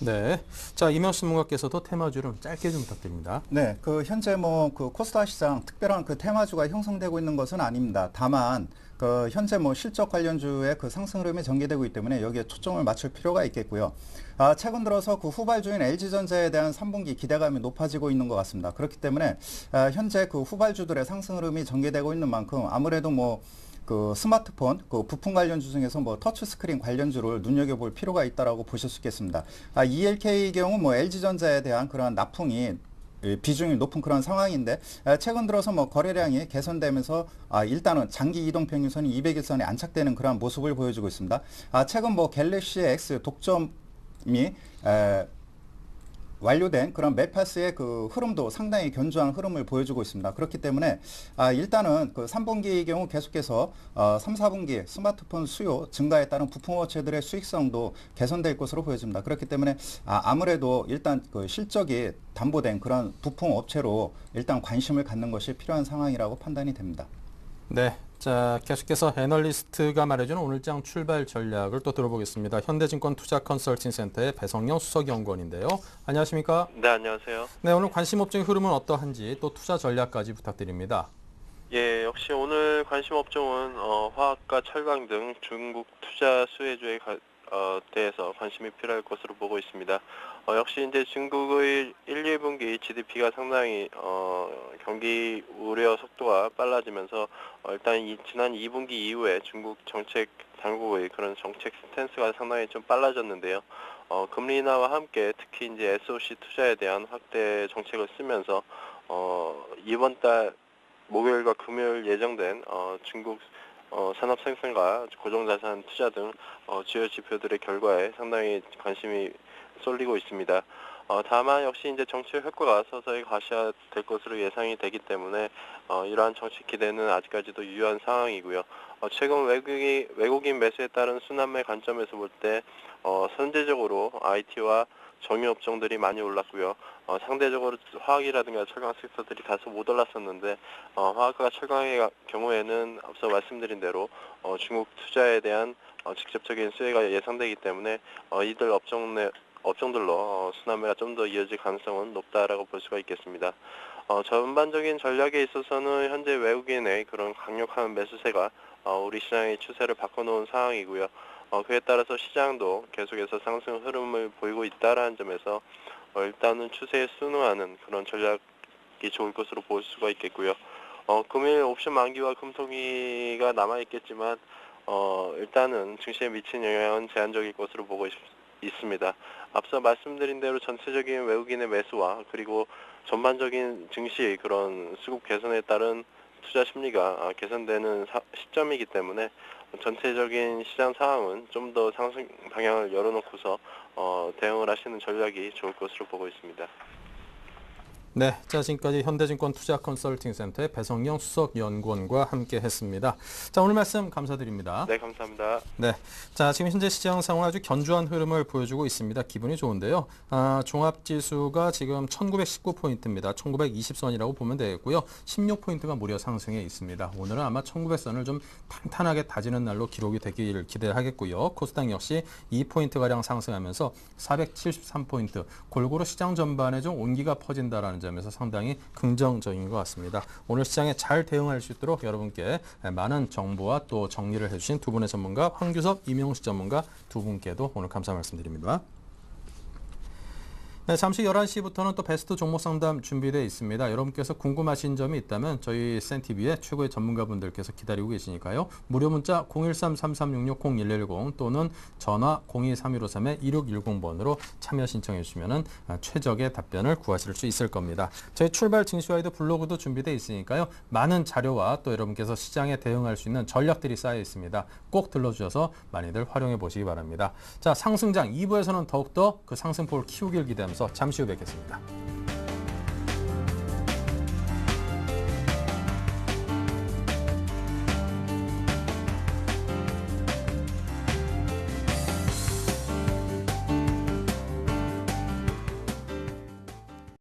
A: 네. 자, 이명수 전문가께서도 테마주를 짧게 좀 부탁드립니다.
D: 네, 현재 그 코스닥 시장 특별한 그 테마주가 형성되고 있는 것은 아닙니다. 다만 현재 실적 관련주의 그 상승 흐름이 전개되고 있기 때문에 여기에 초점을 맞출 필요가 있겠고요. 최근 들어서 그 후발주인 LG전자에 대한 3분기 기대감이 높아지고 있는 것 같습니다. 그렇기 때문에 현재 그 후발주들의 상승 흐름이 전개되고 있는 만큼 아무래도 그 스마트폰, 그 부품 관련주 중에서 터치스크린 관련주를 눈여겨볼 필요가 있다라고 보실 수 있겠습니다. ELK의 경우 LG전자에 대한 그런 납품이 비중이 높은 그런 상황인데 최근 들어서 거래량이 개선되면서 일단은 장기 이동 평균선이 200일선에 안착되는 그런 모습을 보여주고 있습니다. 최근 갤럭시 X 독점이 완료된 그런 매파스의 그 흐름도 상당히 견조한 흐름을 보여주고 있습니다. 그렇기 때문에 일단은 그 3분기의 경우 계속해서 3, 4분기 스마트폰 수요 증가에 따른 부품 업체들의 수익성도 개선될 것으로 보여집니다. 그렇기 때문에 아무래도 일단 그 실적이 담보된 그런 부품 업체로 일단 관심을 갖는 것이 필요한 상황이라고 판단이 됩니다.
A: 네. 자, 계속해서 애널리스트가 말해주는 오늘장 출발 전략을 또 들어보겠습니다. 현대증권 투자컨설팅센터의 배성영 수석연구원인데요. 안녕하십니까?
H: 네, 안녕하세요.
A: 네, 오늘 관심 업종의 흐름은 어떠한지 또 투자 전략까지 부탁드립니다.
H: 예, 역시 오늘 관심 업종은 화학과 철강 등 중국 투자 수혜주에 대해서 관심이 필요할 것으로 보고 있습니다. 역시 이제 중국의 1, 2분기 GDP가 상당히 경기 우려 속도가 빨라지면서 일단 지난 2분기 이후에 중국 정책 당국의 그런 정책 스탠스가 상당히 좀 빨라졌는데요. 금리 인하와 함께 특히 이제 SOC 투자에 대한 확대 정책을 쓰면서 이번 달 목요일과 금요일 예정된 중국 산업 생산과 고정자산 투자 등 주요 지표들의 결과에 상당히 관심이 쏠리고 있습니다. 다만 역시 이제 정책 효과가 서서히 가시화될 것으로 예상이 되기 때문에 이러한 정책 기대는 아직까지도 유효한 상황이고요. 최근 외국인 매수에 따른 순환매 관점에서 볼 때 선제적으로 IT와 정유 업종들이 많이 올랐고요. 상대적으로 화학이라든가 철강 섹터들이 다소 못 올랐었는데 화학과 철강의 경우에는 앞서 말씀드린 대로 중국 투자에 대한 직접적인 수혜가 예상되기 때문에 이들 업종들로 순환매가 좀 더 이어질 가능성은 높다라고 볼 수가 있겠습니다. 전반적인 전략에 있어서는 현재 외국인의 그런 강력한 매수세가 우리 시장의 추세를 바꿔놓은 상황이고요. 그에 따라서 시장도 계속해서 상승 흐름을 보이고 있다라는 점에서 일단은 추세에 순응하는 그런 전략이 좋을 것으로 볼 수가 있겠고요. 금일 옵션 만기와 금통위가 남아있겠지만 일단은 증시에 미친 영향은 제한적일 것으로 보고 있습니다. 앞서 말씀드린 대로 전체적인 외국인의 매수와 그리고 전반적인 증시의 그런 수급 개선에 따른 투자 심리가 개선되는 시점이기 때문에 전체적인 시장 상황은 좀 더 상승 방향을 열어놓고서 대응을 하시는 전략이 좋을 것으로 보고 있습니다.
A: 네, 자 지금까지 현대증권 투자컨설팅센터의 배성영 수석연구원과 함께했습니다. 자 오늘 말씀 감사드립니다.
H: 네, 감사합니다.
A: 네, 자 지금 현재 시장 상황 아주 견조한 흐름을 보여주고 있습니다. 기분이 좋은데요. 종합지수가 지금 1919포인트입니다. 1920선이라고 보면 되겠고요. 16포인트가 무려 상승해 있습니다. 오늘은 아마 1900선을 좀 탄탄하게 다지는 날로 기록이 되기를 기대하겠고요. 코스닥 역시 2포인트가량 상승하면서 473포인트, 골고루 시장 전반에 좀 온기가 퍼진다라는 점에서 상당히 긍정적인 것 같습니다. 오늘 시장에 잘 대응할 수 있도록 여러분께 많은 정보와 또 정리를 해주신 두 분의 전문가, 황규석, 이명식 전문가 두 분께도 오늘 감사 말씀드립니다. 네, 잠시 11시부터는 또 베스트 종목 상담 준비되어 있습니다. 여러분께서 궁금하신 점이 있다면 저희 센TV의 최고의 전문가분들께서 기다리고 계시니까요. 무료 문자 013-3366-0110 또는 전화 023153-2610번으로 참여 신청해 주시면 최적의 답변을 구하실 수 있을 겁니다. 저희 출발 증시와이드 블로그도 준비되어 있으니까요. 많은 자료와 또 여러분께서 시장에 대응할 수 있는 전략들이 쌓여 있습니다. 꼭 들러주셔서 많이들 활용해 보시기 바랍니다. 자, 상승장 2부에서는 더욱더 그 상승폭을 키우길 기대하면서 잠시 후 뵙겠습니다.